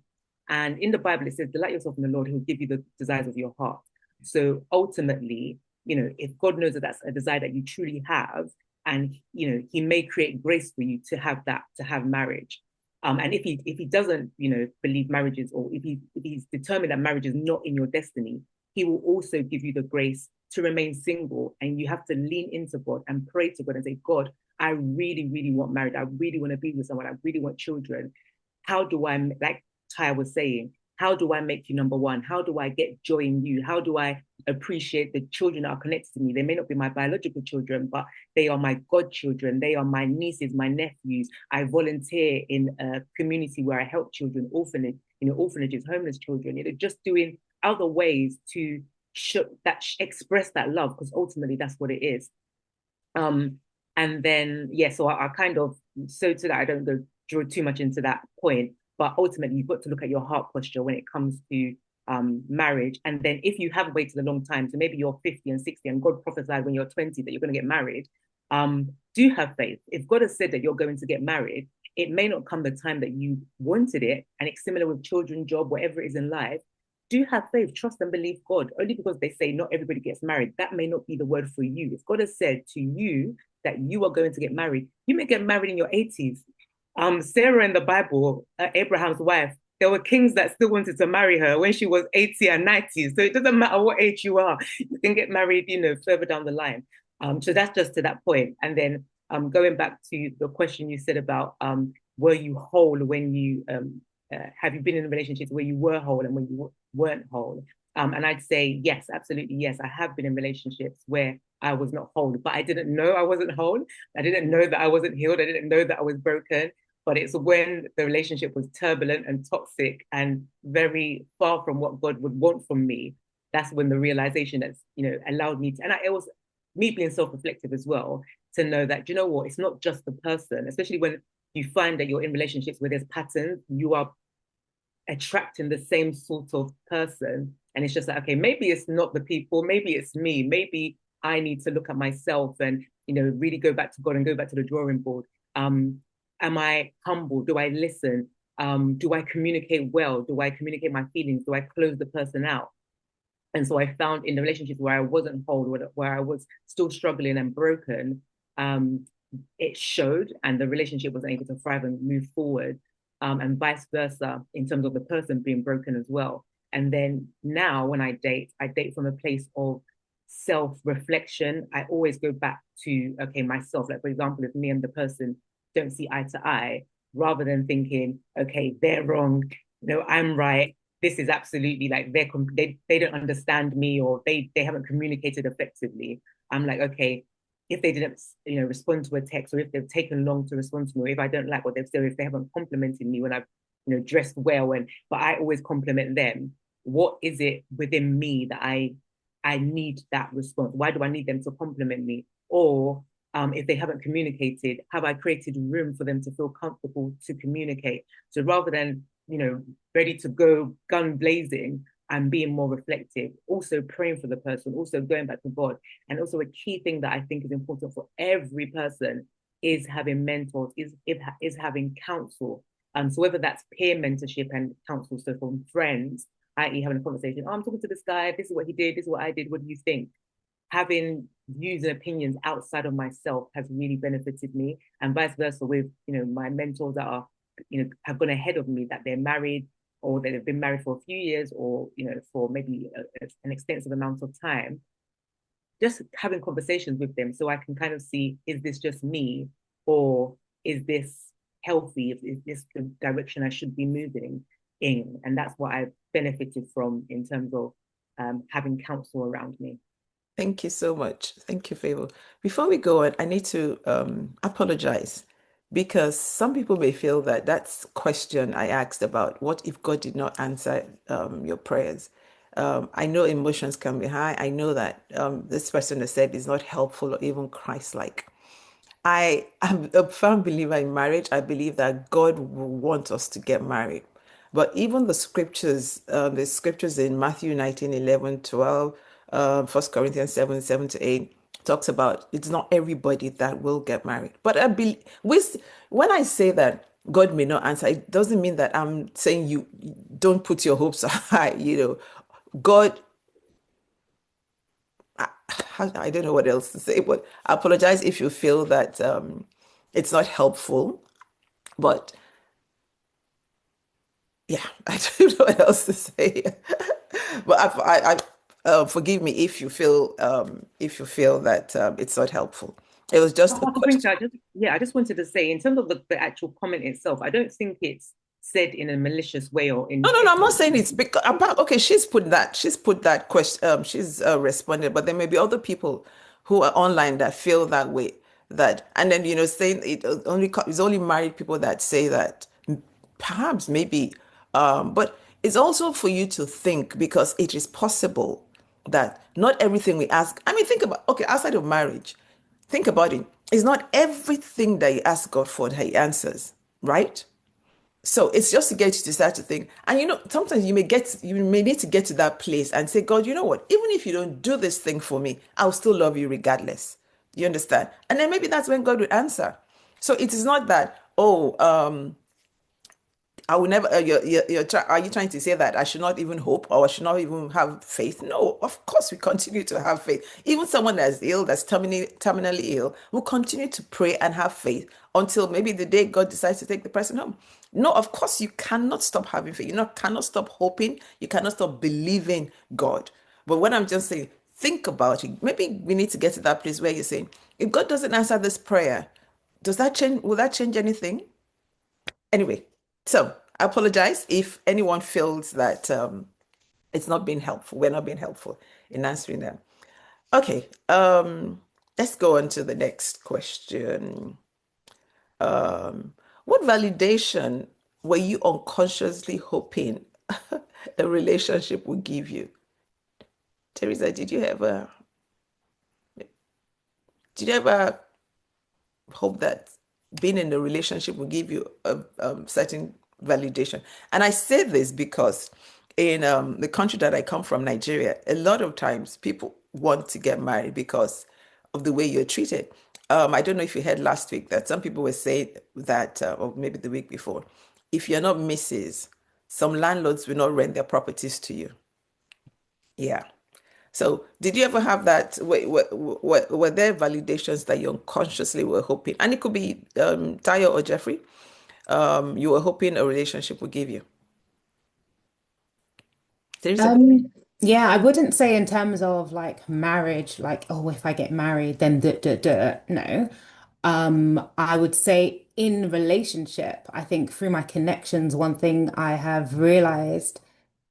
And in the Bible, it says, delight yourself in the Lord, he'll give you the desires of your heart. So ultimately, if God knows that that's a desire that you truly have, and, he may create grace for you to have that, to have marriage. And if he doesn't, believe marriages, or if he's determined that marriage is not in your destiny, he will also give you the grace to remain single. And you have to lean into God and pray to God and say, God, I really, really want marriage. I really want to be with someone. I really want children. How do I, like Ty was saying, how do I make you number one? How do I get joy in you? How do I appreciate the children that are connected to me? They may not be my biological children, but they are my godchildren. They are my nieces, my nephews. I volunteer in a community where I help children, orphanages, homeless children, just doing other ways to express that love, because ultimately that's what it is. And then, so I kind of, so that I don't go draw too much into that point, but ultimately you've got to look at your heart posture when it comes to marriage. And then if you have waited a long time, so maybe you're 50 and 60 and God prophesied when you're 20 that you're going to get married, do have faith. If God has said that you're going to get married, it may not come the time that you wanted it. And it's similar with children, job, whatever it is in life. Do have faith, trust and believe God. Only because they say not everybody gets married, that may not be the word for you. If God has said to you that you are going to get married, you may get married in your 80s. Sarah in the Bible, Abraham's wife, there were kings that still wanted to marry her when she was 80 and 90. So it doesn't matter what age you are, you can get married, further down the line. So that's just to that point. And then going back to the question you said about were you whole when you have you been in relationships where you were whole and when you weren't whole? And I'd say yes, absolutely yes. I have been in relationships where I was not whole, but I didn't know I wasn't whole. I didn't know that I wasn't healed. I didn't know that I was broken. But it's when the relationship was turbulent and toxic and very far from what God would want from me. That's when the realization that's, allowed me to, and it was me being self-reflective as well, to know that, what, it's not just the person, especially when you find that you're in relationships where there's patterns, you are attracting the same sort of person. And it's just like, okay, maybe it's not the people, maybe it's me, maybe I need to look at myself and, really go back to God and go back to the drawing board. Am I humble? Do I listen? Do I communicate well? Do I communicate my feelings? Do I close the person out? And so I found in the relationships where I wasn't whole, where I was still struggling and broken, it showed, and the relationship wasn't able to thrive and move forward, and vice versa in terms of the person being broken as well. And then now when I date from a place of self-reflection. I always go back to, okay, myself. Like, for example, if me and the person don't see eye to eye, rather than thinking, okay, they're wrong, I'm right, this is absolutely like they don't understand me, or they haven't communicated effectively. I'm like, okay, if they didn't respond to a text, or if they've taken long to respond to me, or if I don't like what they've said, or if they haven't complimented me when I've dressed well, but I always compliment them, what is it within me that I need that response? Why do I need them to compliment me? Or if they haven't communicated, have I created room for them to feel comfortable to communicate? So rather than, ready to go gun blazing, I'm being more reflective, also praying for the person, also going back to God. And also a key thing that I think is important for every person is having mentors, is having counsel. So whether that's peer mentorship and counsel, so from friends, i.e. having a conversation, I'm talking to this guy, this is what he did, this is what I did, what do you think? Having views and opinions outside of myself has really benefited me, and vice versa with my mentors that are have gone ahead of me, that they're married, or that they've been married for a few years, or for maybe an extensive amount of time. Just having conversations with them so I can kind of see, is this just me, or is this healthy? Is this the direction I should be moving in? And that's what I've benefited from in terms of having counsel around me. Thank you so much. Thank you, Favour. Before we go on, I need to apologize, because some people may feel that that's question I asked about what if God did not answer your prayers. I know emotions can be high. I know that this person has said is not helpful or even Christ-like. I am a firm believer in marriage. I believe that God will want us to get married. But even the scriptures in Matthew 19, 11, 12, 1 Corinthians 7, 7 to 8, talks about it's not everybody that will get married. But I believe, when I say that God may not answer, it doesn't mean that I'm saying you don't put your hopes high. God, I don't know what else to say, but I apologize if you feel that it's not helpful. But yeah, I don't know what else to say. But forgive me if you feel that it's not helpful. It was just a question. I just wanted to say, in terms of the actual comment itself, I don't think it's said in a malicious way or in. No, I'm not saying it's because okay, she's put that question, she's responded, but there may be other people who are online that feel that way, and then saying it's only married people that say that, perhaps, maybe, but it's also for you to think, because it is possible that not everything we ask, I mean, think about, okay, outside of marriage, think about it. It's not everything that you ask God for that He answers, right? So it's just to get you to start to think. And sometimes you may need to get to that place and say, God, you know what? Even if you don't do this thing for me, I'll still love you regardless. You understand? And then maybe that's when God will answer. So it is not that, I will never, are you trying to say that I should not even hope or I should not even have faith? No, of course we continue to have faith. Even someone that's ill, that's terminally ill, will continue to pray and have faith until maybe the day God decides to take the person home. No, of course you cannot stop having faith. Cannot stop hoping. You cannot stop believing God. But what I'm just saying, think about it. Maybe we need to get to that place where you're saying, if God doesn't answer this prayer, does that change? Will that change anything? Anyway, so I apologize if anyone feels that it's not being helpful. We're not being helpful in answering them. Okay, let's go on to the next question. What validation were you unconsciously hoping a relationship would give you? Theresa, did you ever hope that being in a relationship will give you a certain validation? And I say this because in the country that I come from, Nigeria, a lot of times people want to get married because of the way you're treated. I don't know if you heard last week that some people were saying that, or maybe the week before, if you're not Mrs., some landlords will not rent their properties to you. Yeah. So, did you ever have that? Were there validations that you unconsciously were hoping, and it could be Tayo or Jeffrey, you were hoping a relationship would give you? Theresa? Yeah, I wouldn't say in terms of like marriage, like, oh, if I get married, then no. I would say in relationship, I think through my connections, one thing I have realized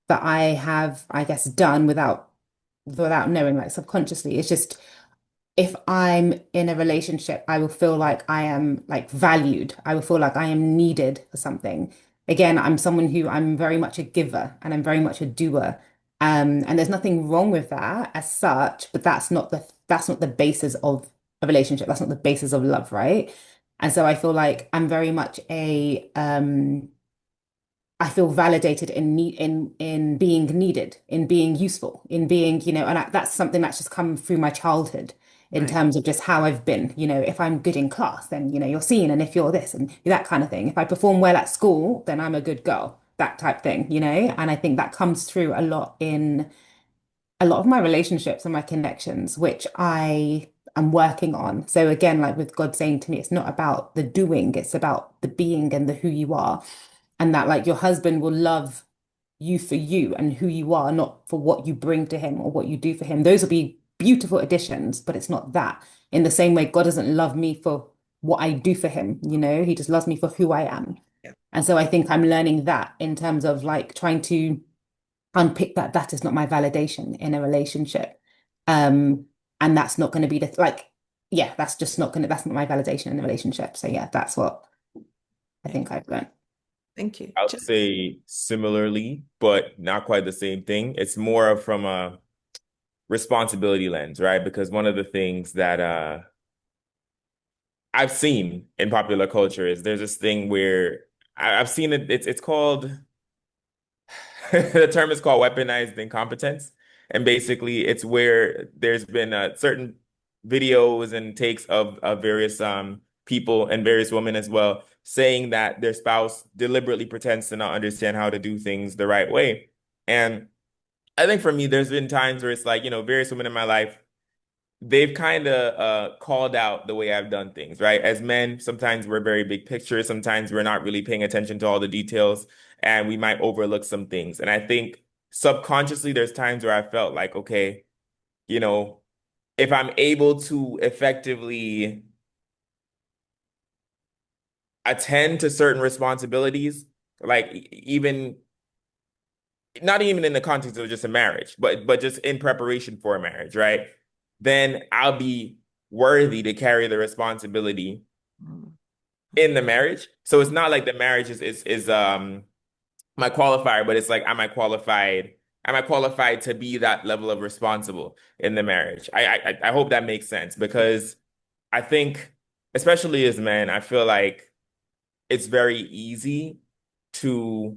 that I have, I guess, done without knowing, like subconsciously, it's just if I'm in a relationship, I will feel like I am like valued. I will feel like I am needed for something. Again, I'm someone who I'm very much a giver and I'm very much a doer. And there's nothing wrong with that as such, but that's not the basis of a relationship. That's not the basis of love, right? And so I feel like I'm very much I feel validated in being needed, in being useful, in being, that's something that's just come through my childhood in Right. terms of just how I've been. If I'm good in class, then you're seen, and if you're this and that kind of thing. If I perform well at school, then I'm a good girl, that type thing. And I think that comes through a lot in a lot of my relationships and my connections, which I am working on. So again, like with God saying to me, it's not about the doing, it's about the being and the who you are. And that like your husband will love you for you and who you are, not for what you bring to him or what you do for him. Those will be beautiful additions, but it's not that. In the same way, God doesn't love me for what I do for him. He just loves me for who I am. Yeah. And so I think I'm learning that in terms of like trying to unpick that is not my validation in a relationship. And that's not going to be yeah, that's not my validation in a relationship. So yeah, that's what I think I've learned. Thank you. I would say similarly, but not quite the same thing. It's more from a responsibility lens, right? Because one of the things that I've seen in popular culture is there's this thing where I've seen it. It's called the term is called weaponized incompetence, and basically it's where there's been certain videos and takes of various people and various women as well saying that their spouse deliberately pretends to not understand how to do things the right way. And I think for me, there's been times where it's like, various women in my life, they've kind of called out the way I've done things, right? As men, sometimes we're very big picture. Sometimes we're not really paying attention to all the details and we might overlook some things. And I think subconsciously, there's times where I felt like, okay, if I'm able to effectively attend to certain responsibilities, like even not even in the context of just a marriage, but just in preparation for a marriage, right? Then I'll be worthy to carry the responsibility in the marriage. So it's not like the marriage is my qualifier, but it's like am I qualified to be that level of responsible in the marriage? I hope that makes sense because I think, especially as men, I feel like it's very easy to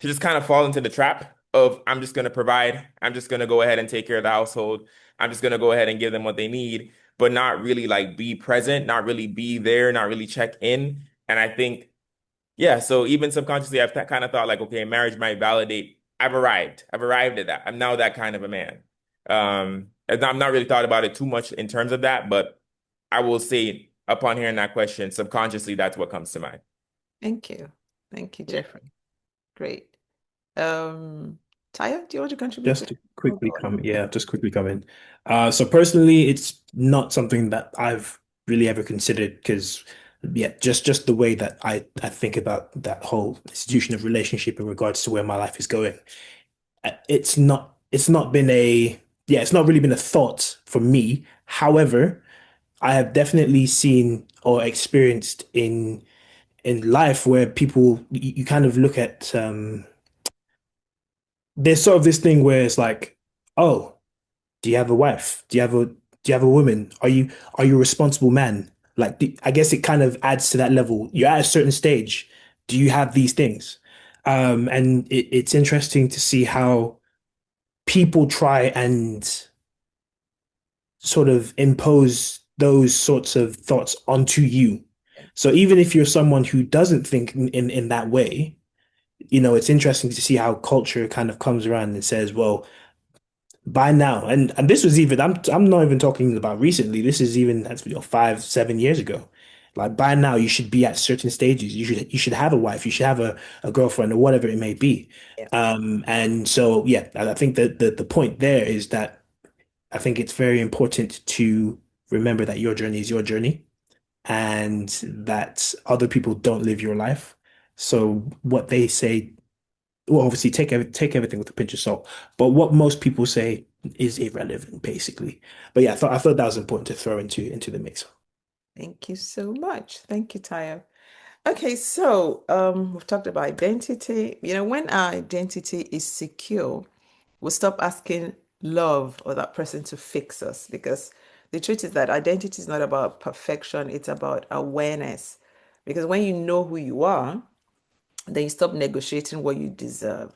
just kind of fall into the trap of I'm just going to provide. I'm just going to go ahead and take care of the household. I'm just going to go ahead and give them what they need, but not really like be present, not really be there, not really check in. And I think Yeah, so even subconsciously, I've kind of thought like, okay, marriage might validate. I've arrived. I've arrived at that. I'm now that kind of a man. And I've not really thought about it too much in terms of that, but I will say upon hearing that question, subconsciously, that's what comes to mind. Thank you. Thank you, Jeffrey. Great. Taya, do you want to contribute Just to? to quickly come, yeah, just quickly come in. So personally, it's not something that I've really ever considered because, yeah, just the way that I think about that whole institution of relationship in regards to where my life is going. It's not been a, yeah, it's not really been a thought for me. However, I have definitely seen or experienced in life where people you kind of look at there's sort of this thing where it's like, oh, do you have a wife? Do you have a woman? Are you a responsible man? Like I guess it kind of adds to that level. You're at a certain stage. Do you have these things? And it's interesting to see how people try and sort of impose those sorts of thoughts onto you. So even if you're someone who doesn't think in that way, it's interesting to see how culture kind of comes around and says, well, by now, and this was even I'm not even talking about recently. This is even that's 5, 7 years ago. Like by now, you should be at certain stages. You should have a wife. You should have a girlfriend or whatever it may be. Yeah. And so yeah, I think that the point there is that I think it's very important to remember that your journey is your journey and that other people don't live your life. So what they say, well, obviously take everything with a pinch of salt, but what most people say is irrelevant, basically. But yeah, I thought that was important to throw into the mix. Thank you so much. Thank you, Taya. Okay, so we've talked about identity. When our identity is secure, we'll stop asking love or that person to fix us because the truth is that identity is not about perfection, it's about awareness. Because when you know who you are, then you stop negotiating what you deserve.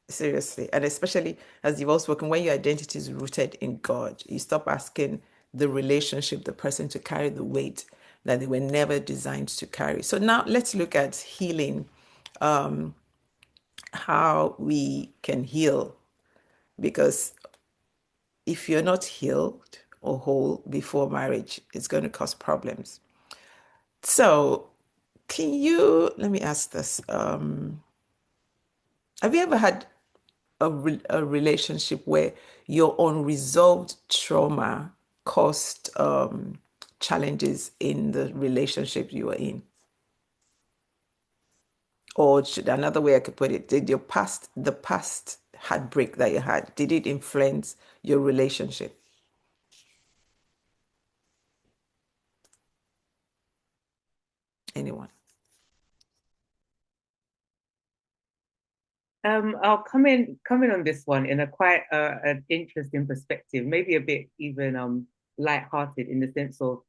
Seriously. And especially as you've also spoken, when your identity is rooted in God, you stop asking the relationship, the person to carry the weight that they were never designed to carry. So now let's look at healing, how we can heal. Because if you're not healed or whole before marriage, it's going to cause problems. So let me ask this. Have you ever had a relationship where your unresolved trauma caused challenges in the relationship you were in? Or another way I could put it, did the past heartbreak that you had, did it influence your relationship? Anyone? I'll come in on this one in a quite an interesting perspective, maybe a bit even light-hearted in the sense of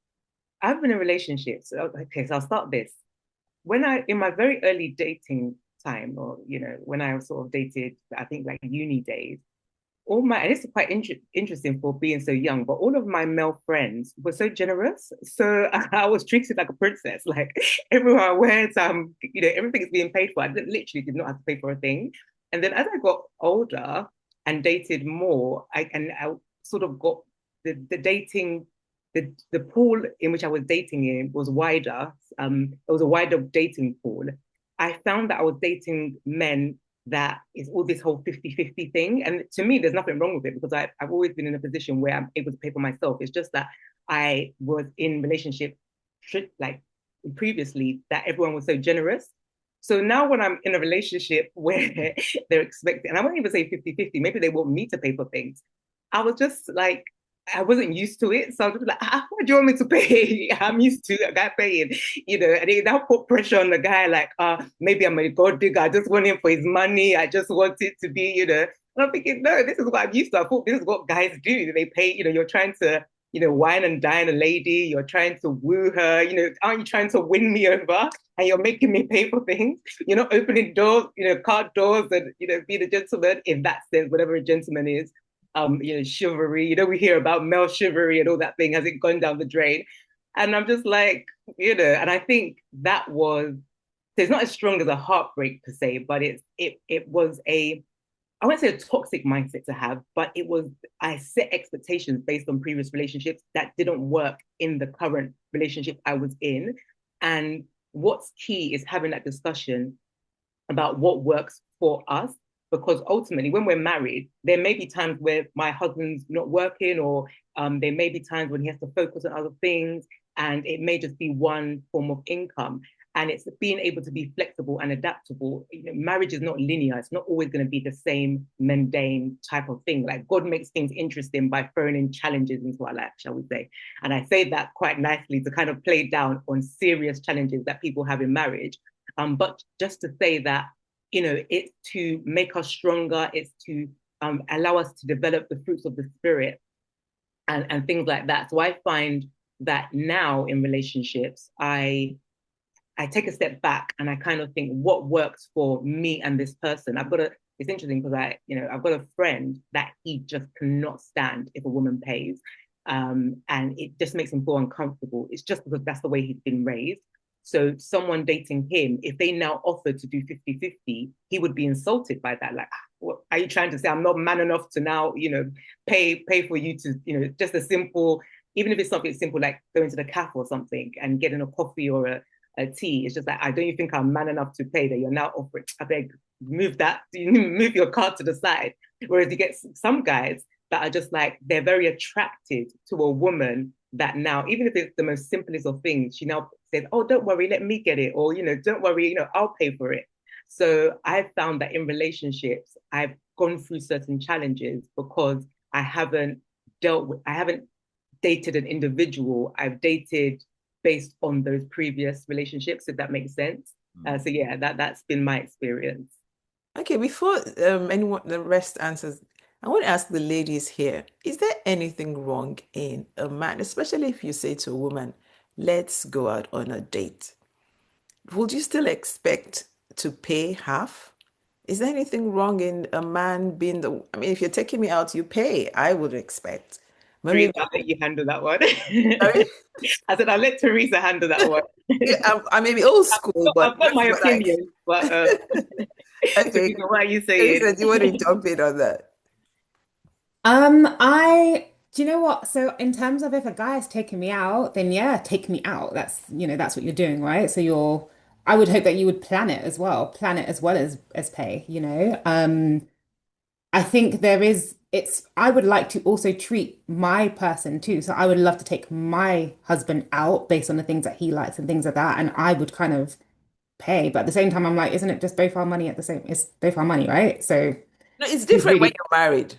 I've been in relationships. Okay, so I'll start this. In my very early dating time, or when I sort of dated, I think like uni days, and this is quite interesting for being so young, but all of my male friends were so generous. So I was treated like a princess. Like everywhere I went, everything is being paid for. I literally did not have to pay for a thing. And then as I got older and dated more, I sort of got the dating, the pool in which I was dating in was wider. It was a wider dating pool. I found that I was dating men that is all this whole 50-50 thing. And to me, there's nothing wrong with it because I've always been in a position where I'm able to pay for myself. It's just that I was in relationship like previously that everyone was so generous. So now when I'm in a relationship where they're expecting, and I won't even say 50-50, maybe they want me to pay for things. I was just like, I wasn't used to it. So I was like, what do you want me to pay? I'm used to a guy paying, and that put pressure on the guy, like, maybe I'm a gold digger. I just want him for his money. I just want it to be, And I'm thinking, no, this is what I'm used to. I thought this is what guys do. They pay, you're trying to, wine and dine a lady. You're trying to woo her. Aren't you trying to win me over? And you're making me pay for things. You're not opening doors, car doors and, being a gentleman in that sense, whatever a gentleman is. Chivalry, we hear about male chivalry and all that thing. Has it gone down the drain? And I'm just like, and I think that was it's not as strong as a heartbreak per se, but it was I won't say a toxic mindset to have, but I set expectations based on previous relationships that didn't work in the current relationship I was in. And what's key is having that discussion about what works for us. Because ultimately, when we're married, there may be times where my husband's not working, or there may be times when he has to focus on other things, and it may just be one form of income. And it's being able to be flexible and adaptable. Marriage is not linear. It's not always going to be the same mundane type of thing. Like, God makes things interesting by throwing in challenges into our life, shall we say. And I say that quite nicely to kind of play down on serious challenges that people have in marriage. But just to say that, it's to make us stronger. It's to allow us to develop the fruits of the spirit and things like that. So I find that now in relationships, I take a step back and I kind of think what works for me and this person. It's interesting because I've got a friend that he just cannot stand if a woman pays. And it just makes him feel uncomfortable. It's just because that's the way he's been raised. So someone dating him, if they now offer to do 50-50, he would be insulted by that. Like, what are you trying to say? I'm not man enough to now, pay for you to, just a simple, even if it's something simple like going to the cafe or something and getting a coffee or a tea. It's just like, I don't you think I'm man enough to pay that you're now offering? I beg, move your card to the side. Whereas you get some guys that are just like, they're very attracted to a woman that now, even if it's the most simplest of things, she now says, oh, don't worry, let me get it. Or, don't worry, I'll pay for it. So I've found that in relationships, I've gone through certain challenges because I haven't dated an individual. I've dated based on those previous relationships, if that makes sense. So yeah, that's been my experience. Okay, before the rest answers, I want to ask the ladies here, is there anything wrong in a man, especially if you say to a woman, let's go out on a date? Would you still expect to pay half? Is there anything wrong in a man being if you're taking me out, you pay, I would expect. Maybe I'll let you handle that one. Sorry? I said, I'll let Theresa handle that one. I may be old school, but I've got my opinion, but okay. Theresa, what are you saying? Theresa, do you want to jump in on that? Do you know what? So in terms of if a guy is taking me out, then yeah, take me out. That's what you're doing, right? I would hope that you would plan it as well as pay. I think I would like to also treat my person too. So I would love to take my husband out based on the things that he likes and things like that. And I would kind of pay. But at the same time, I'm like, isn't it just both our money it's both our money, right? So No, it's different when you're married.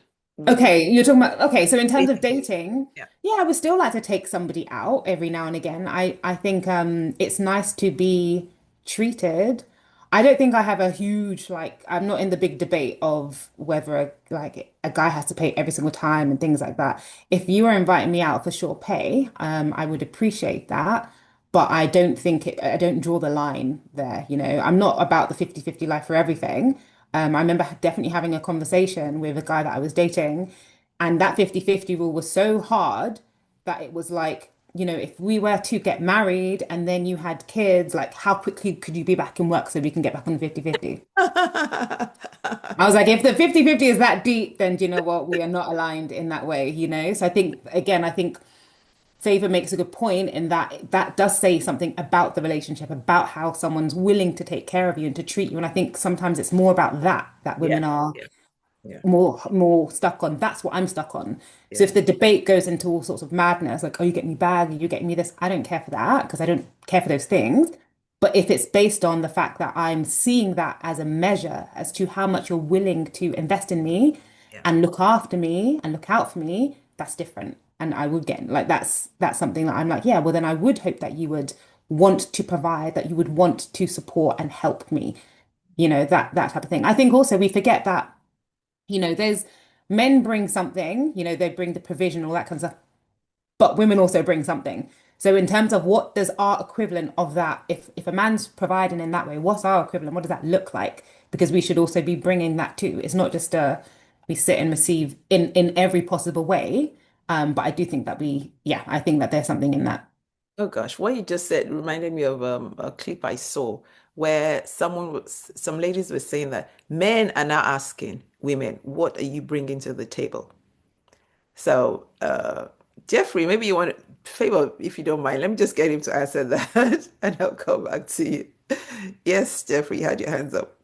Okay, you're talking about so in terms of dating, Yeah. yeah, I would still like to take somebody out every now and again. I think it's nice to be treated. I don't think I have a huge I'm not in the big debate of whether a guy has to pay every single time and things like that. If you are inviting me out for sure pay, I would appreciate that. But I don't draw the line there, I'm not about the 50-50 life for everything. I remember definitely having a conversation with a guy that I was dating, and that 50-50 rule was so hard that it was like, if we were to get married and then you had kids, like how quickly could you be back in work so we can get back on 50-50? I was like, if the 50-50 is that deep, then do you know what? We are not aligned in that way. So I think Favour makes a good point in that does say something about the relationship, about how someone's willing to take care of you and to treat you. And I think sometimes it's more about that women are more stuck on. That's what I'm stuck on. So if the debate goes into all sorts of madness, like, oh, you get me bag, you get me this, I don't care for that because I don't care for those things. But if it's based on the fact that I'm seeing that as a measure as to how much you're willing to invest in me and look after me and look out for me, that's different. And I would get that's something that I'm like, yeah, well, then I would hope that you would want to provide, that you would want to support and help me, that type of thing. I think also we forget that, there's men bring something, they bring the provision, all that kind of stuff, but women also bring something. So in terms of what does our equivalent of that, if a man's providing in that way, what's our equivalent? What does that look like? Because we should also be bringing that too. It's not just we sit and receive in every possible way. But I do think that I think that there's something in that. Oh gosh, what you just said reminded me of a clip I saw where some ladies were saying that men are now asking women, what are you bringing to the table? So, Jeffrey, maybe you want to, Favor, if you don't mind, let me just get him to answer that and I'll come back to you. Yes, Jeffrey, you had your hands up.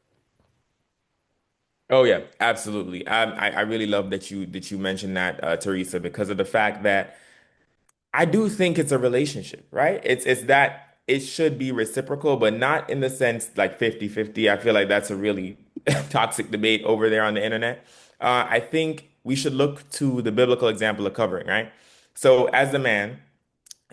Oh yeah, absolutely. I really love that you mentioned that, Theresa, because of the fact that I do think it's a relationship, right? It's that it should be reciprocal, but not in the sense like 50-50. I feel like that's a really toxic debate over there on the internet. I think we should look to the biblical example of covering, right? So as a man,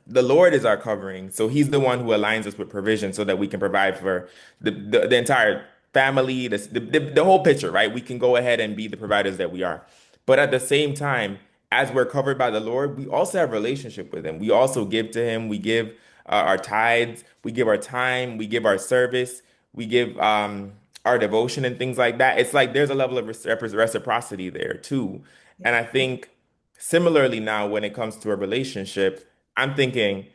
the Lord is our covering. So he's the one who aligns us with provision so that we can provide for the entire family, the whole picture, right? We can go ahead and be the providers that we are. But at the same time, as we're covered by the Lord, we also have a relationship with him. We also give to him. We give our tithes. We give our time. We give our service. We give our devotion and things like that. It's like there's a level of reciprocity there too. And I think similarly now, when it comes to a relationship, I'm thinking,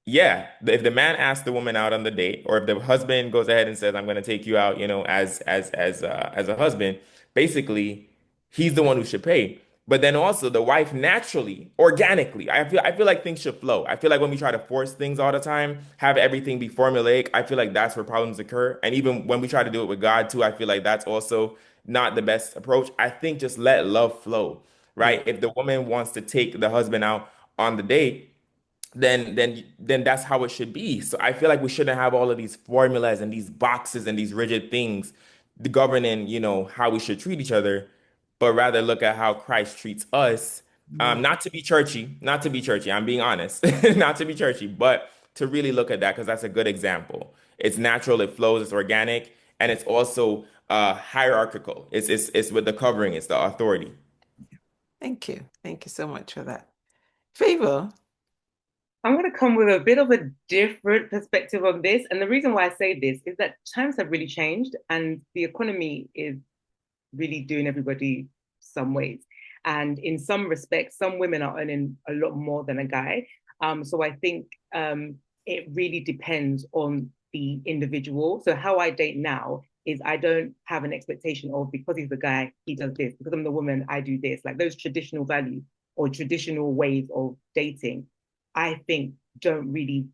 yeah, if the man asks the woman out on the date, or if the husband goes ahead and says, "I'm going to take you out," as a husband, basically, he's the one who should pay. But then also the wife naturally, organically, I feel like things should flow. I feel like when we try to force things all the time, have everything be formulaic, I feel like that's where problems occur. And even when we try to do it with God too, I feel like that's also not the best approach. I think just let love flow, Yeah. right? If the woman wants to take the husband out on the date, then that's how it should be. So I feel like we shouldn't have all of these formulas and these boxes and these rigid things governing, how we should treat each other, but rather look at how Christ treats us. Not to be churchy, not to be churchy. I'm being honest, not to be churchy, but to really look at that because that's a good example. It's natural, it flows, it's organic, and it's also hierarchical. It's with the covering, it's the authority. Thank you. Thank you so much for that. Favor. I'm going to come with a bit of a different perspective on this. And the reason why I say this is that times have really changed and the economy is really doing everybody some ways. And in some respects, some women are earning a lot more than a guy. So I think it really depends on the individual. So how I date now is I don't have an expectation of, because he's the guy, he does this. Because I'm the woman, I do this. Like those traditional values or traditional ways of dating, I think don't really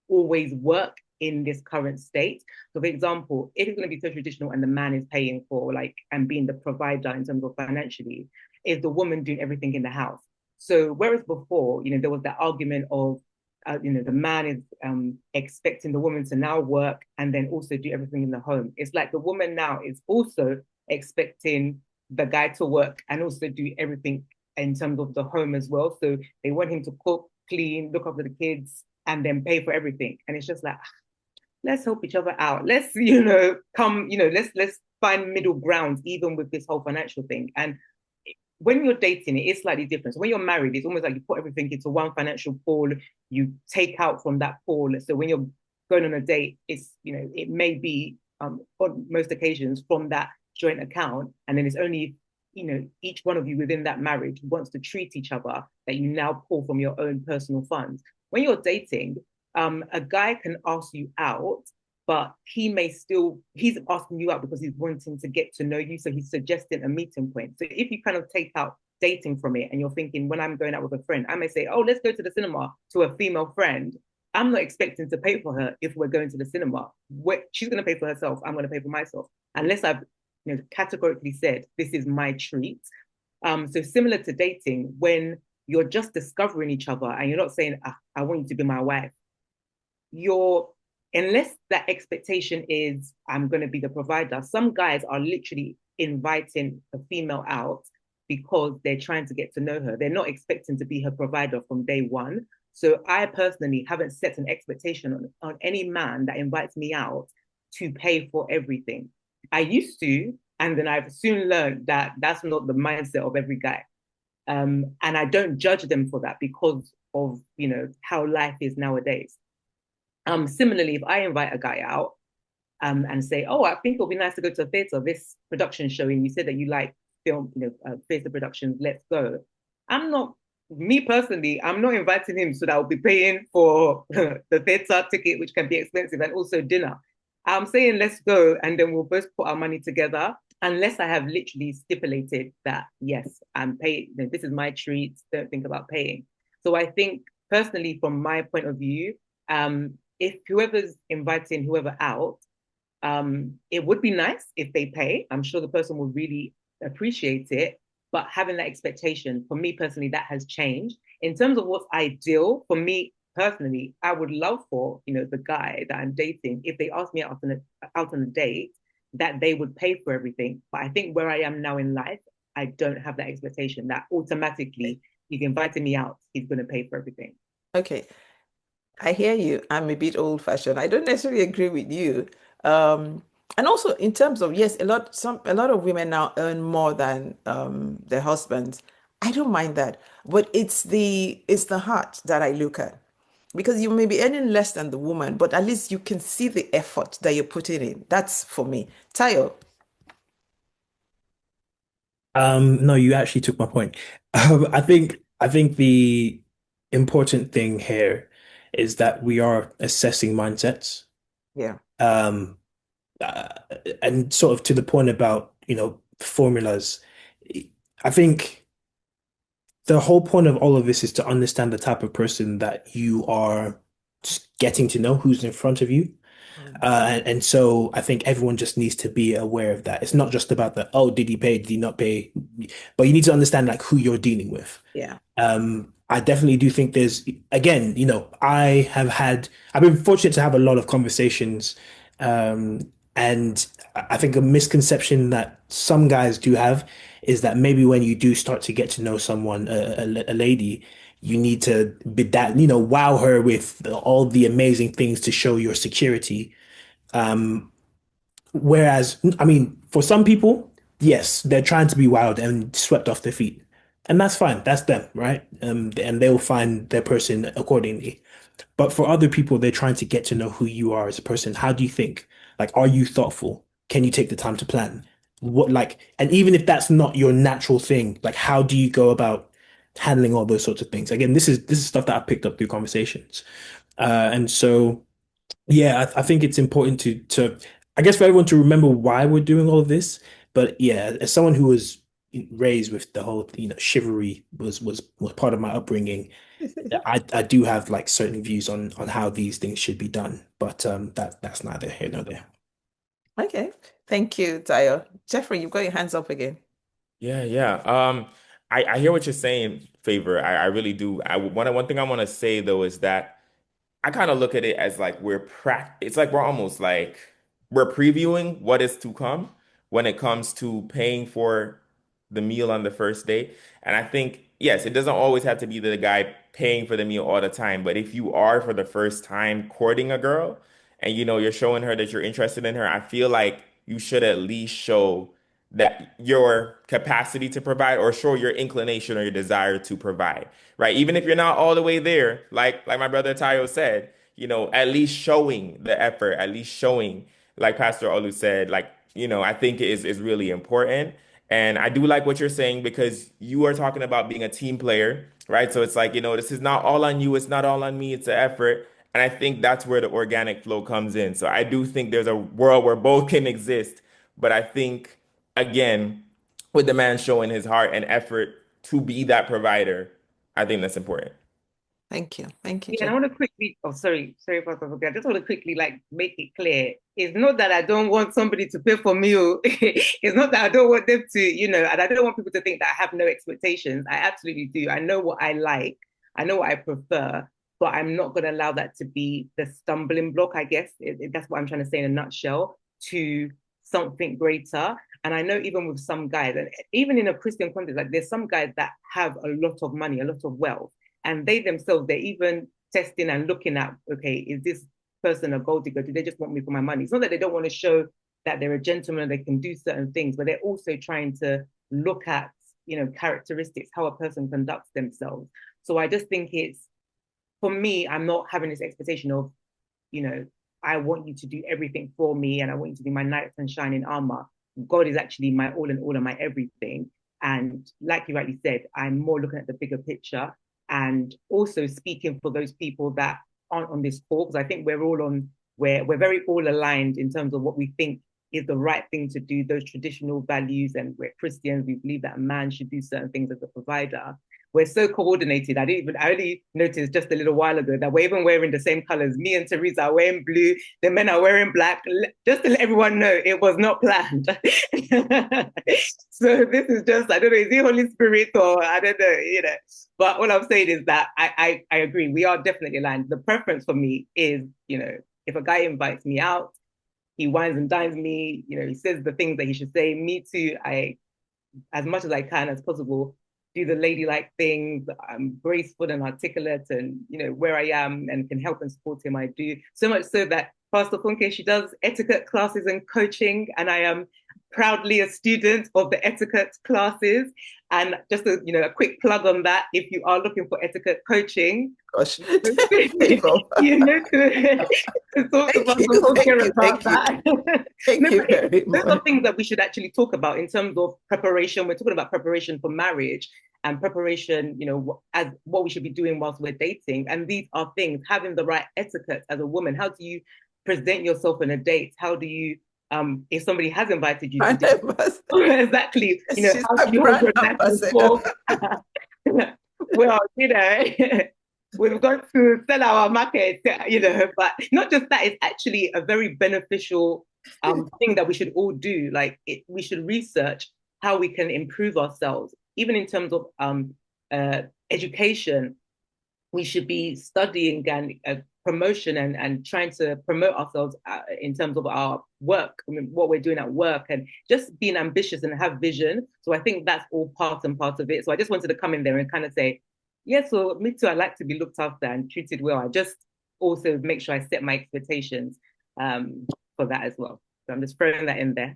always work in this current state. So for example, if it's going to be so traditional and the man is paying for and being the provider in terms of financially, is the woman doing everything in the house. So whereas before, there was that argument of, the man is expecting the woman to now work and then also do everything in the home. It's like the woman now is also expecting the guy to work and also do everything in terms of the home as well. So they want him to cook, clean, look after the kids, and then pay for everything. And it's just like, let's help each other out. Let's, let's find middle ground, even with this whole financial thing. And when you're dating, it is slightly different. So when you're married, it's almost like you put everything into one financial pool, you take out from that pool. So when you're going on a date, it's, it may be on most occasions from that joint account. And then it's only, each one of you within that marriage wants to treat each other that you now pull from your own personal funds. When you're dating, a guy can ask you out, but he's asking you out because he's wanting to get to know you. So he's suggesting a meeting point. So if you kind of take out dating from it and you're thinking, when I'm going out with a friend, I may say, oh, let's go to the cinema to a female friend. I'm not expecting to pay for her if we're going to the cinema. She's going to pay for herself. I'm going to pay for myself. Unless I've categorically said, this is my treat. So similar to dating, when you're just discovering each other and you're not saying, I want you to be my wife, unless that expectation is, I'm going to be the provider, some guys are literally inviting a female out because they're trying to get to know her. They're not expecting to be her provider from day one. So I personally haven't set an expectation on any man that invites me out to pay for everything. I used to, and then I've soon learned that that's not the mindset of every guy. And I don't judge them for that because of, how life is nowadays. Similarly, if I invite a guy out and say, oh, I think it'll be nice to go to a theatre, this production showing, you said that you like film, theatre productions, let's go. Me personally, I'm not inviting him so that I'll be paying for the theatre ticket, which can be expensive, and also dinner. I'm saying let's go, and then we'll both put our money together, unless I have literally stipulated that, yes, I'm paying, this is my treat, don't think about paying. So I think personally, from my point of view, if whoever's inviting whoever out, it would be nice if they pay. I'm sure the person will really appreciate it. But having that expectation, for me personally, that has changed. In terms of what's ideal, for me personally, I would love for, the guy that I'm dating, if they ask me out on a date, that they would pay for everything. But I think where I am now in life, I don't have that expectation that automatically he's inviting me out, he's going to pay for everything. Okay. I hear you. I'm a bit old-fashioned. I don't necessarily agree with you. And also in terms of, yes, a lot of women now earn more than their husbands. I don't mind that, but it's the heart that I look at. Because you may be earning less than the woman, but at least you can see the effort that you're putting in. That's for me. Tayo, No, you actually took my point. I think the important thing here is that we are assessing mindsets. yeah. Um, uh, and sort of to the point about, formulas. I think the whole point of all of this is to understand the type of person that you are just getting to know, who's in front of you. Mm. And so I think everyone just needs to be aware of that. It's not just about the, oh, did he pay? Did he not pay? But you need to understand like who you're dealing with. Yeah. I definitely do think there's, again, I've been fortunate to have a lot of conversations. Um, and I think a misconception that some guys do have is that maybe when you do start to get to know someone, a lady, you need to be that, wow her with all the amazing things to show your security. Whereas, I mean, for some people, yes, they're trying to be wild and swept off their feet. And that's fine. That's them, right? And they'll find their person accordingly. But for other people, they're trying to get to know who you are as a person. How do you think? Like, are you thoughtful? Can you take the time to plan? And even if that's not your natural thing, like, how do you go about handling all those sorts of things? Again, this is stuff that I picked up through conversations. And so yeah, I think it's important to I guess for everyone to remember why we're doing all of this. But yeah, as someone who was raised with the whole, chivalry was part of my upbringing, I do have like certain views on how these things should be done. But that's neither here nor there. Okay. Thank you, Tayo. Jeffrey, you've got your hands up again. Yeah, yeah. I hear what you're saying, Favor. I really do. One thing I want to say though is that I kind of look at it as like it's like we're almost like we're previewing what is to come when it comes to paying for the meal on the first date. And I think, yes, it doesn't always have to be the guy paying for the meal all the time, but if you are for the first time courting a girl and you're showing her that you're interested in her, I feel like you should at least show that your capacity to provide or show your inclination or your desire to provide, right? Even if you're not all the way there, like my brother Tayo said, at least showing the effort, at least showing, like Pastor Olu said, like, I think is really important. And I do like what you're saying because you are talking about being a team player, right? So it's like, this is not all on you, it's not all on me, it's an effort. And I think that's where the organic flow comes in. So I do think there's a world where both can exist. But I think, again, with the man showing his heart and effort to be that provider, I think that's important. Thank you. Thank you, Yeah, and I Jeff. want to quickly, oh, sorry for forgetting. I just want to quickly like make it clear. It's not that I don't want somebody to pay for meal. It's not that I don't want them to, and I don't want people to think that I have no expectations. I absolutely do. I know what I like. I know what I prefer, but I'm not going to allow that to be the stumbling block, I guess. That's what I'm trying to say in a nutshell, to something greater. And I know even with some guys, and even in a Christian context, like there's some guys that have a lot of money, a lot of wealth, and they themselves, they're even testing and looking at, okay, is this person a gold digger? Do they just want me for my money? It's not that they don't want to show that they're a gentleman and they can do certain things, but they're also trying to look at, characteristics, how a person conducts themselves. So I just think for me, I'm not having this expectation of, I want you to do everything for me and I want you to be my knight and shining armor. God is actually my all in all and my everything. And like you rightly said, I'm more looking at the bigger picture and also speaking for those people that aren't on this call, because I think we're all on we're very all aligned in terms of what we think is the right thing to do, those traditional values. And we're Christians, we believe that a man should do certain things as a provider. We're so coordinated. I only noticed just a little while ago that we're even wearing the same colors. Me and Theresa are wearing blue, the men are wearing black, just to let everyone know it was not planned. So this is just, I don't know, is it Holy Spirit or I don't know, you know. But all I'm saying is that I agree, we are definitely aligned. The preference for me is, you know, if a guy invites me out, he wines and dines me, you know, he says the things that he should say. Me too, as much as I can as possible, do the ladylike things. I'm graceful and articulate, and you know, where I am and can help and support him, I do. So much so that Pastor Funke, she does etiquette classes and coaching, and I am proudly a student of the etiquette classes. And just a, you know, a quick plug on that, if you are looking for etiquette coaching, Gosh. you know, to talk about that. Thank you very Those much. are things that we should actually talk about in terms of preparation. We're talking about preparation for marriage and preparation, you know, as what we should be doing whilst we're dating. And these are things, having the right etiquette as a woman. How do you present yourself on a date? How do you, if somebody has invited you to date, exactly, you know, how do you hold your back and forth? Well, you know, we've got to sell our market, you know, but not just that, it's actually a very beneficial thing that we should all do. Like, we should research how we can improve ourselves, even in terms of education. We should be studying and promotion and trying to promote ourselves in terms of our work, I mean, what we're doing at work, and just being ambitious and have vision. So I think that's all part and part of it. So I just wanted to come in there and kind of say, yeah, so me too, I like to be looked after and treated well. I just also make sure I set my expectations for that as well. So I'm just throwing that in there.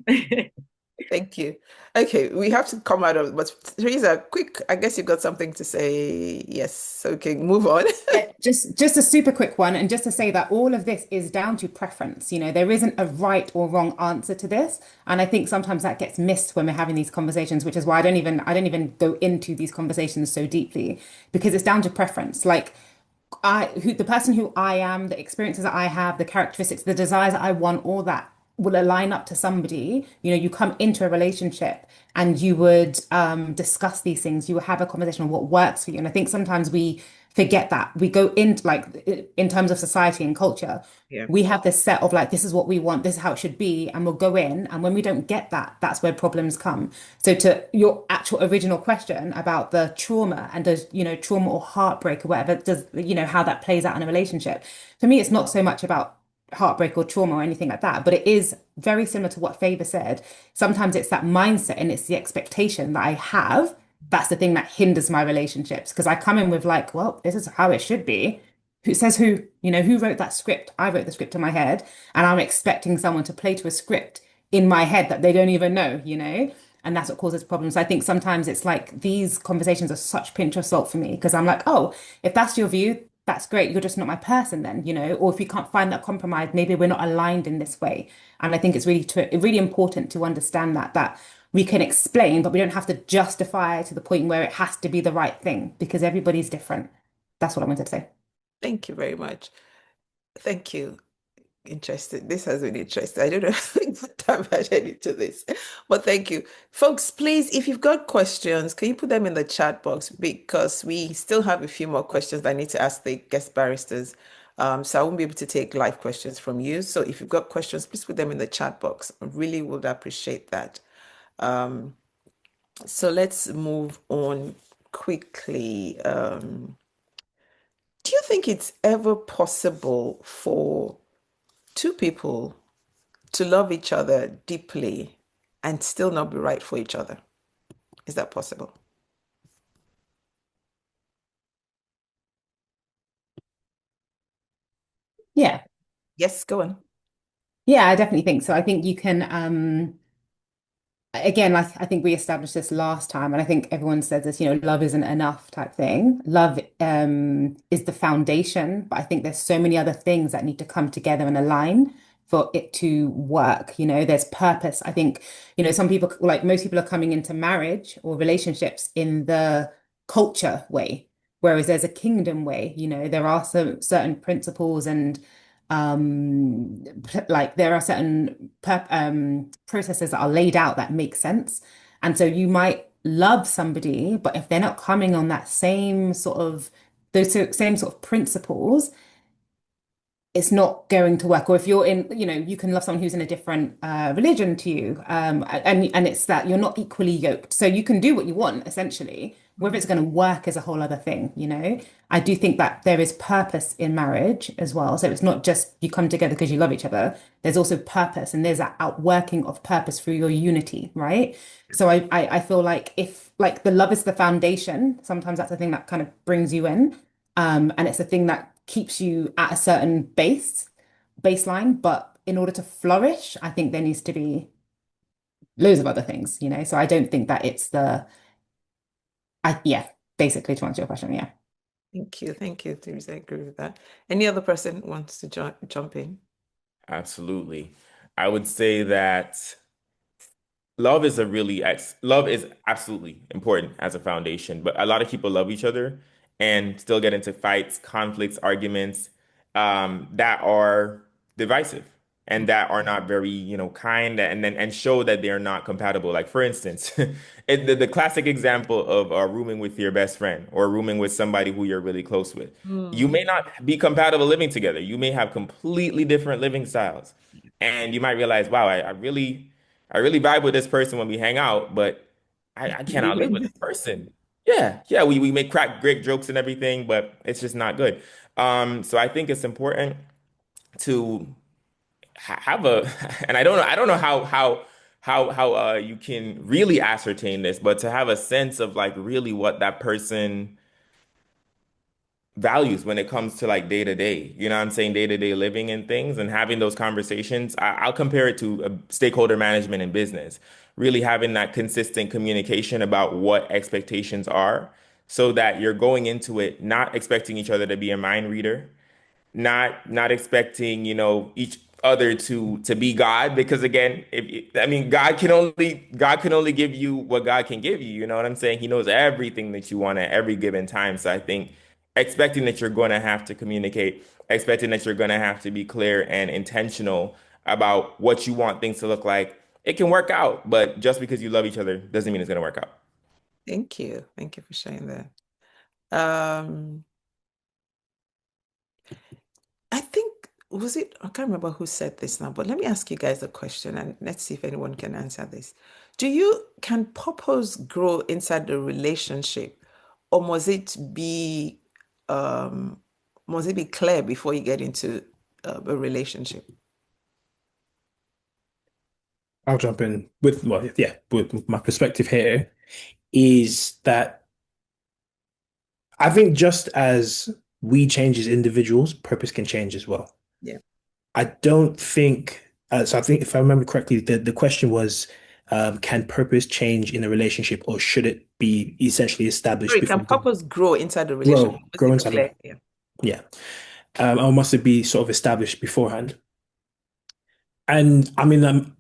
Thank you. Okay, we have to come out of, but Theresa, quick, I guess you've got something to say. Yes, okay, move on. Yeah, just a super quick one, and just to say that all of this is down to preference. You know, there isn't a right or wrong answer to this, and I think sometimes that gets missed when we're having these conversations, which is why I don't even go into these conversations so deeply, because it's down to preference. Like, the person who I am, the experiences that I have, the characteristics, the desires that I want, all that will align up to somebody. You know, you come into a relationship and you would discuss these things. You will have a conversation on what works for you. And I think sometimes we forget that. We go into, like, in terms of society and culture, Yeah. we have this set of like, this is what we want, this is how it should be, and we'll go in. And when we don't get that, that's where problems come. So to your actual original question about the trauma, and does, you know, trauma or heartbreak or whatever, does, you know, how that plays out in a relationship. For me, it's not so much about heartbreak or trauma or anything like that, but it is very similar to what Favour said. Sometimes it's that mindset and it's the expectation that I have. That's the thing that hinders my relationships, because I come in with like, well, this is how it should be. Who says who? You know, who wrote that script? I wrote the script in my head, and I'm expecting someone to play to a script in my head that they don't even know, you know? And that's what causes problems. I think sometimes it's like these conversations are such pinch of salt for me, because I'm like, oh, if that's your view, that's great. You're just not my person then, you know? Or if you can't find that compromise, maybe we're not aligned in this way. And I think it's really important to understand that we can explain, but we don't have to justify to the point where it has to be the right thing, because everybody's different. That's what I wanted to say. Thank you very much. Thank you. Interesting. This has been interesting. I don't know if I put that much into this, but thank you. Folks, please, if you've got questions, can you put them in the chat box? Because we still have a few more questions that I need to ask the guest barristers. So I won't be able to take live questions from you. So if you've got questions, please put them in the chat box. I really would appreciate that. So let's move on quickly. Do you think it's ever possible for two people to love each other deeply and still not be right for each other? Is that possible? Yeah. Yes, go on. Yeah, I definitely think so. I think you can, again, like I think we established this last time, and I think everyone says this, you know, love isn't enough type thing. Love is the foundation, but I think there's so many other things that need to come together and align for it to work. You know, there's purpose. I think, you know, some people, like most people, are coming into marriage or relationships in the culture way, whereas there's a kingdom way. You know, there are some certain principles and like there are certain processes that are laid out that make sense. And so you might love somebody, but if they're not coming on that same sort of same sort of principles, it's not going to work. Or if you're in, you can love someone who's in a different religion to you, and it's that you're not equally yoked. So you can do what you want, essentially. Whether it's going to work is a whole other thing. I do think that there is purpose in marriage as well. So it's not just you come together because you love each other. There's also purpose, and there's that outworking of purpose through your unity, right? So I feel like if like the love is the foundation, sometimes that's the thing that kind of brings you in. And it's a thing that keeps you at a certain baseline. But in order to flourish, I think there needs to be loads of other things. So I don't think that it's yeah, basically to answer your question, yeah. Thank you. Thank you, Theresa. I agree with that. Any other person wants to jump in? Absolutely. I would say that love is absolutely important as a foundation, but a lot of people love each other and still get into fights, conflicts, arguments that are divisive and that are not very, kind and show that they're not compatible. Like for instance, the classic example of rooming with your best friend or rooming with somebody who you're really close with. You may not be compatible living together. You may have completely different living styles. And you might realize, wow, I really vibe with this person when we hang out, but I cannot live with this person. Yeah, we make crack great jokes and everything, but it's just not good. So I think it's important to have a, and I don't know how you can really ascertain this, but to have a sense of like really what that person values when it comes to like day to day, you know what I'm saying, day to day living and things and having those conversations. I'll compare it to stakeholder management in business, really having that consistent communication about what expectations are so that you're going into it not expecting each other to be a mind reader, not expecting, each other to be God, because again, I mean, God can only give you what God can give you. You know what I'm saying? He knows everything that you want at every given time. So I think expecting that you're going to have to communicate, expecting that you're going to have to be clear and intentional about what you want things to look like, it can work out. But just because you love each other doesn't mean it's going to work out. Thank you. Thank you for sharing that. I think, I can't remember who said this now, but let me ask you guys a question and let's see if anyone can answer this. Can purpose grow inside the relationship, or must it be clear before you get into a relationship? I'll jump in with, well, yeah, with my perspective here is that I think just as we change as individuals, purpose can change as well. Yeah. I don't think, so I think if I remember correctly, the question was, can purpose change in a relationship or should it be essentially established Sorry, before can purpose grow inside the relationship? grow Must it be inside? clear? Yeah. Or must it be sort of established beforehand? And I mean,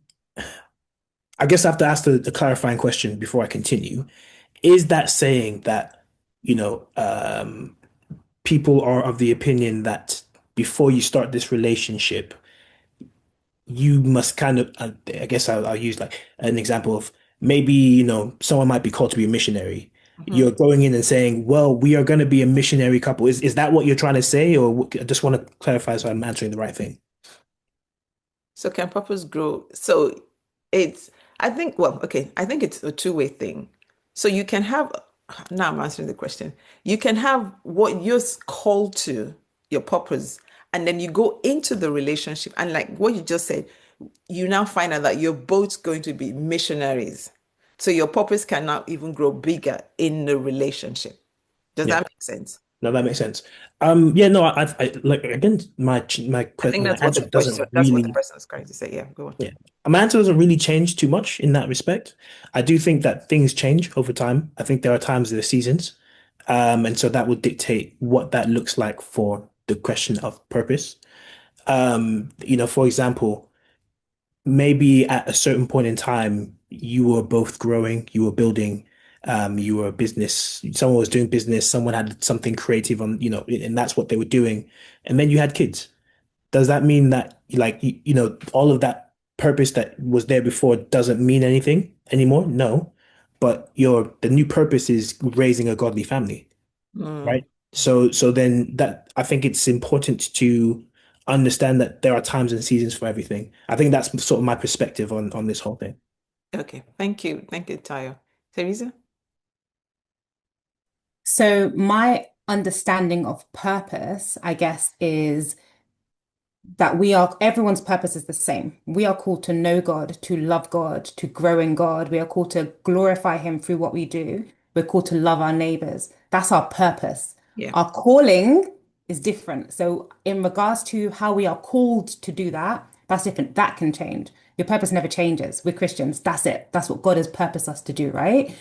I guess I have to ask the clarifying question before I continue. Is that saying that, you know, people are of the opinion that before you start this relationship, you must kind of, I guess I'll use like an example of maybe, someone might be called to be a missionary. You're going in and saying, well, we are going to be a missionary couple. Is that what you're trying to say? Or I just want to clarify so I'm answering the right thing. So can purpose grow? So I think it's a two-way thing. So you can have, now I'm answering the question. You can have what you're called to, your purpose, and then you go into the relationship. And like what you just said, you now find out that you're both going to be missionaries. So your purpose can now even grow bigger in the relationship. Does Yeah. that make sense? No, that makes sense. Yeah, no, I like again, my I think that's what answer the question, doesn't that's what the really, person is trying to say. Yeah, go on. yeah, my answer doesn't really change too much in that respect. I do think that things change over time. I think there are times, there are seasons, and so that would dictate what that looks like for the question of purpose. For example, maybe at a certain point in time, you were both growing, you were building, you were a business, someone was doing business, someone had something creative on, and that's what they were doing. And then you had kids. does that mean that like all of that purpose that was there before doesn't mean anything anymore? No. But the new purpose is raising a godly family, Mm, right? So then that I think it's important to understand that there are times and seasons for everything. I think that's sort of my perspective on this whole thing. okay. Thank you. Thank you, Tayo. Theresa? So my understanding of purpose, I guess, is that everyone's purpose is the same. We are called to know God, to love God, to grow in God. We are called to glorify Him through what we do. We're called to love our neighbors. That's our purpose. Yeah. Our calling is different. So, in regards to how we are called to do that, that's different. That can change. Your purpose never changes. We're Christians. That's it. That's what God has purposed us to do, right?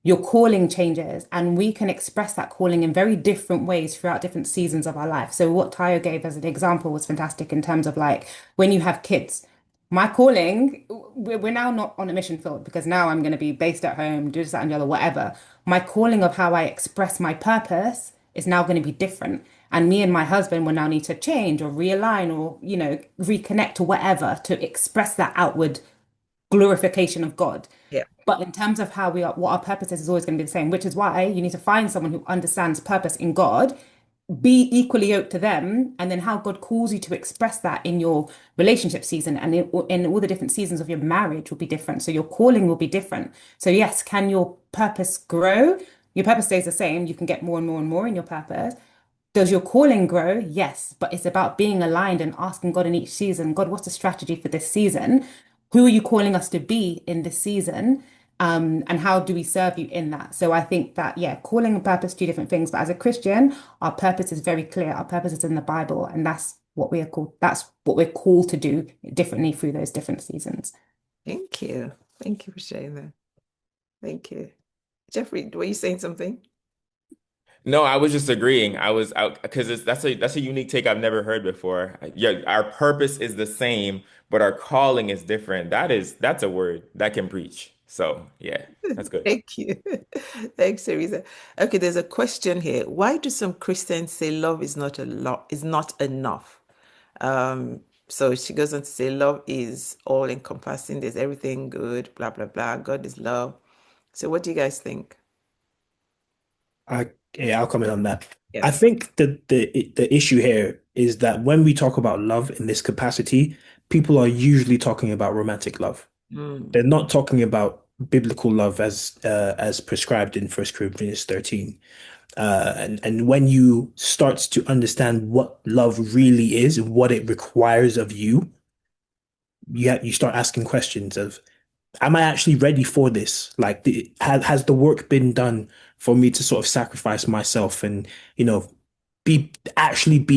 Your calling changes, and we can express that calling in very different ways throughout different seasons of our life. So what Tayo gave as an example was fantastic in terms of like when you have kids. My calling, we're now not on a mission field because now I'm going to be based at home, do this, that, and the other, whatever. My calling of how I express my purpose is now going to be different. And me and my husband will now need to change or realign or, reconnect or whatever to express that outward glorification of God. Yeah. But in terms of how what our purpose is always going to be the same, which is why you need to find someone who understands purpose in God, be equally yoked to them, and then how God calls you to express that in your relationship season and in all the different seasons of your marriage will be different. So your calling will be different. So yes, can your purpose grow? Your purpose stays the same. You can get more and more and more in your purpose. Does your calling grow? Yes, but it's about being aligned and asking God in each season, God, what's the strategy for this season? Who are you calling us to be in this season? And how do we serve you in that? So I think that, yeah, calling and purpose, two different things. But as a Christian, our purpose is very clear. Our purpose is in the Bible, and that's what we are called. That's what we're called to do differently through those different seasons. Thank you. Thank you for sharing that. Thank you. Jeffrey, were you saying something? No, I was just agreeing. I was out because that's a unique take I've never heard before. Yeah, our purpose is the same, but our calling is different. That's a word that can preach. So yeah, that's good. Thank you. Thanks, Theresa. Okay, there's a question here. Why do some Christians say love is not a lot, is not enough? So she goes on to say love is all encompassing, there's everything good, blah, blah, blah. God is love. So what do you guys think? Yeah, I'll comment on that. I Yes. think that the issue here is that when we talk about love in this capacity, people are usually talking about romantic love. Mm, They're not talking about biblical love as prescribed in 1 Corinthians 13. And when you start to understand what love really is and what it requires of you, you start asking questions of, am I actually ready for this? Like, has the work been done for me to sort of sacrifice myself and, you know, be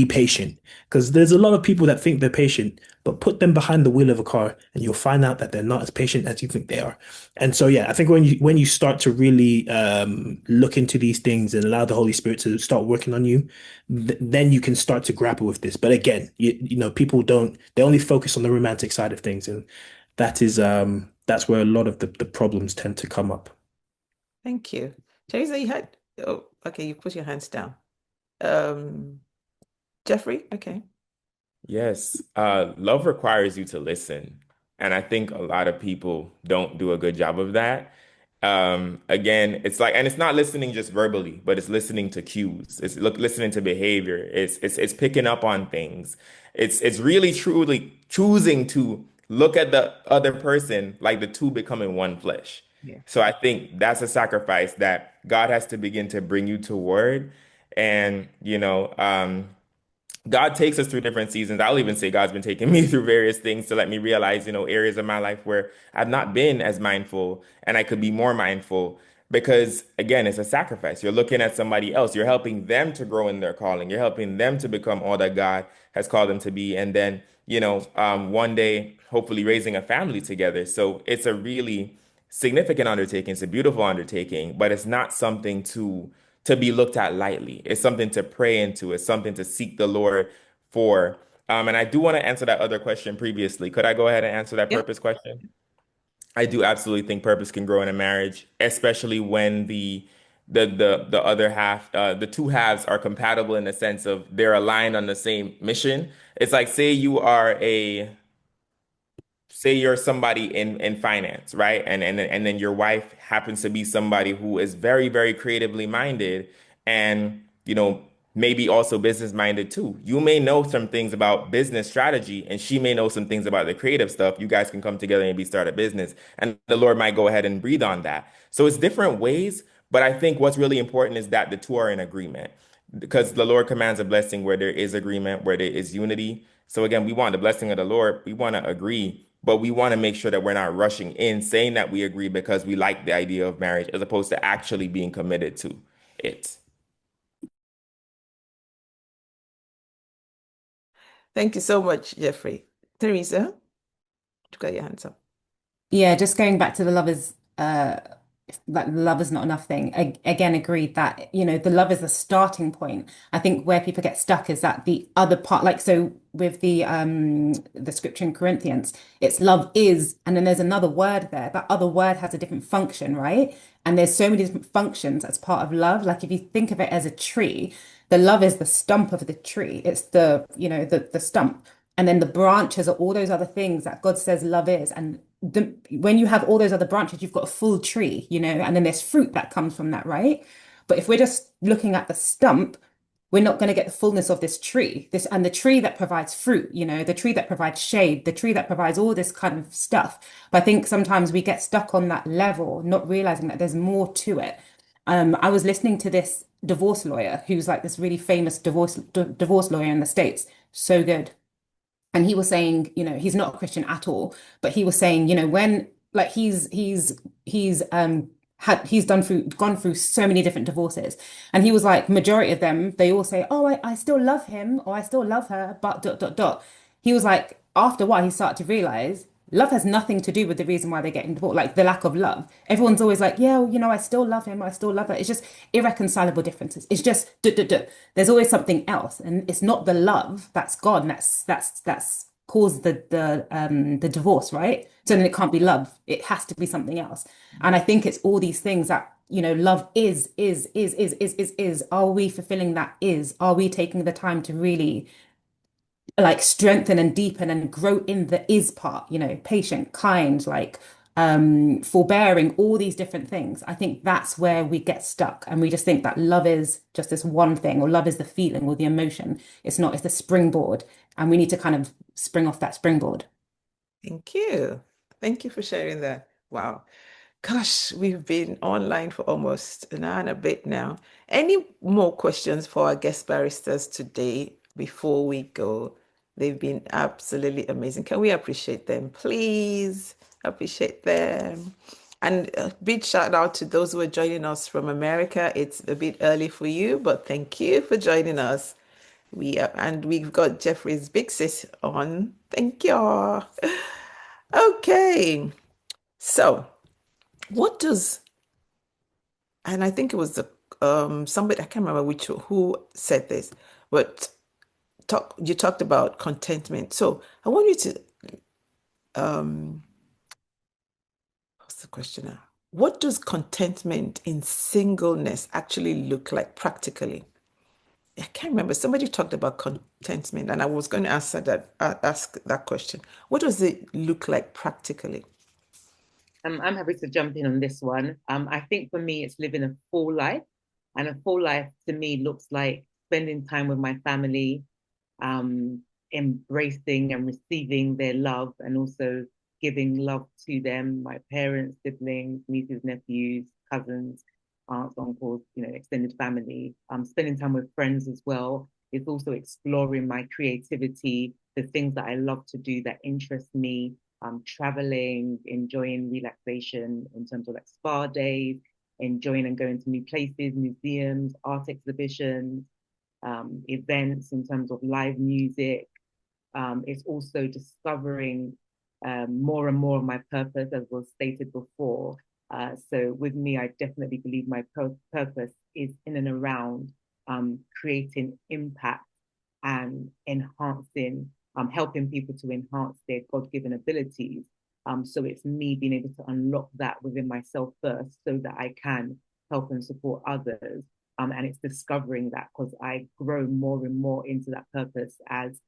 patient? Because there's a lot of people that think they're patient, but put them behind the wheel of a car and you'll find out that they're not as patient as you think they are. And so, yeah, I think when you start to really look into these things and allow the Holy Spirit to start working on you, then you can start to grapple with this. But again, people they only focus on the romantic side of things, and that's where a lot of the problems tend to come up. thank you. Teresa, oh, okay, you put your hands down. Um, Jeffrey, okay. Yes, love requires you to listen. And I think a lot of people don't do a good job of that. Again, it's like, and it's not listening just verbally, but it's listening to cues. It's listening to behavior. It's picking up on things. It's really truly choosing to look at the other person like the two becoming one flesh. Yeah. So I think that's a sacrifice that God has to begin to bring you toward. And, God takes us through different seasons. I'll even say God's been taking me through various things to let me realize, areas of my life where I've not been as mindful and I could be more mindful because, again, it's a sacrifice. You're looking at somebody else. You're helping them to grow in their calling. You're helping them to become all that God has called them to be. And then, one day, hopefully raising a family together. So it's a really significant undertaking. It's a beautiful undertaking, but it's not something to be looked at lightly. It's something to pray into. It's something to seek the Lord for. And I do want to answer that other question previously. Could I go ahead and answer that Yeah. purpose question? I do absolutely think purpose can grow in a marriage, especially when the other half, the two halves are compatible in the sense of they're aligned on the same mission. It's like say you're somebody in finance, right? And then your wife happens to be somebody who is very, very creatively minded and, maybe also business minded too. You may know some things about business strategy and she may know some things about the creative stuff. You guys can come together and maybe start a business and the Lord might go ahead and breathe on that. So it's different ways, but I think what's really important is that the two are in agreement because the Lord commands a blessing where there is agreement, where there is unity. So again, we want the blessing of the Lord. We want to agree, but we want to make sure that we're not rushing in saying that we agree because we like the idea of marriage as opposed to actually being committed to it. Thank you so much, Jeffrey. Theresa, you got your hands up. Yeah, just going back to the lovers, like the love is not enough thing. Again, agreed that, the love is the starting point. I think where people get stuck is that the other part, like so with the scripture in Corinthians, it's love is, and then there's another word there. That other word has a different function, right? And there's so many different functions as part of love. Like if you think of it as a tree, the love is the stump of the tree. It's the stump. And then the branches are all those other things that God says love is. And when you have all those other branches, you've got a full tree, and then there's fruit that comes from that, right? But if we're just looking at the stump, we're not going to get the fullness of this tree, and the tree that provides fruit, the tree that provides shade, the tree that provides all this kind of stuff. But I think sometimes we get stuck on that level, not realizing that there's more to it. I was listening to this divorce lawyer who's like this really famous divorce lawyer in the States. So good. And he was saying, he's not a Christian at all, but he was saying, when like he's gone through so many different divorces. And he was like, majority of them, they all say, oh, I still love him or I still love her, but dot dot dot. He was like, after a while, he started to realize love has nothing to do with the reason why they're getting divorced, like the lack of love. Everyone's always like, yeah, well, I still love him, I still love her. It's just irreconcilable differences. It's just there's always something else, and it's not the love that's gone. That's caused the divorce, right? So then it can't be love. It has to be something else. And I think it's all these things that love is. Are we fulfilling that? Are we taking the time to really like strengthen and deepen and grow in the is part, patient, kind, like forbearing, all these different things. I think that's where we get stuck and we just think that love is just this one thing, or love is the feeling or the emotion. It's not, it's the springboard, and we need to kind of spring off that springboard. Thank you. Thank you for sharing that. Wow. Gosh, we've been online for almost an hour and a bit now. Any more questions for our guest baristas today before we go? They've been absolutely amazing. Can we appreciate them, please? Appreciate them. And a big shout out to those who are joining us from America. It's a bit early for you, but thank you for joining us. And we've got Jeffrey's big sis on. Thank you. Okay. So what does, and I think it was somebody, I can't remember who said this, but you talked about contentment. So I want you to what's the question now? What does contentment in singleness actually look like practically? I can't remember. Somebody talked about contentment, and I was going to ask that question. What does it look like practically? I'm happy to jump in on this one. I think for me, it's living a full life, and a full life to me looks like spending time with my family, embracing and receiving their love, and also giving love to them, my parents, siblings, nieces, nephews, cousins, aunts, uncles, extended family. Spending time with friends as well. It's also exploring my creativity, the things that I love to do that interest me, traveling, enjoying relaxation in terms of like spa days, enjoying and going to new places, museums, art exhibitions, events in terms of live music. It's also discovering more and more of my purpose, as was stated before. So with me, I definitely believe my purpose is in and around creating impact and enhancing, helping people to enhance their God-given abilities. So it's me being able to unlock that within myself first so that I can help and support others. And it's discovering that, because I grow more and more into that purpose, as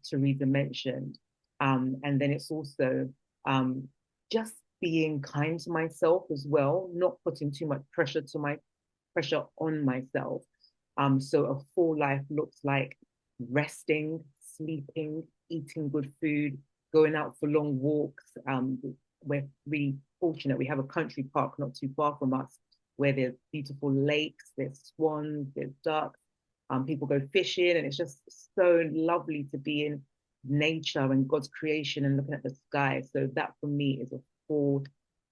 Theresa mentioned. And then it's also just being kind to myself as well, not putting too much pressure on myself. So a full life looks like resting, sleeping, eating good food, going out for long walks. We're really fortunate. We have a country park not too far from us where there's beautiful lakes, there's swans, there's ducks. People go fishing, and it's just so lovely to be in nature and God's creation and looking at the sky. So that for me is a full,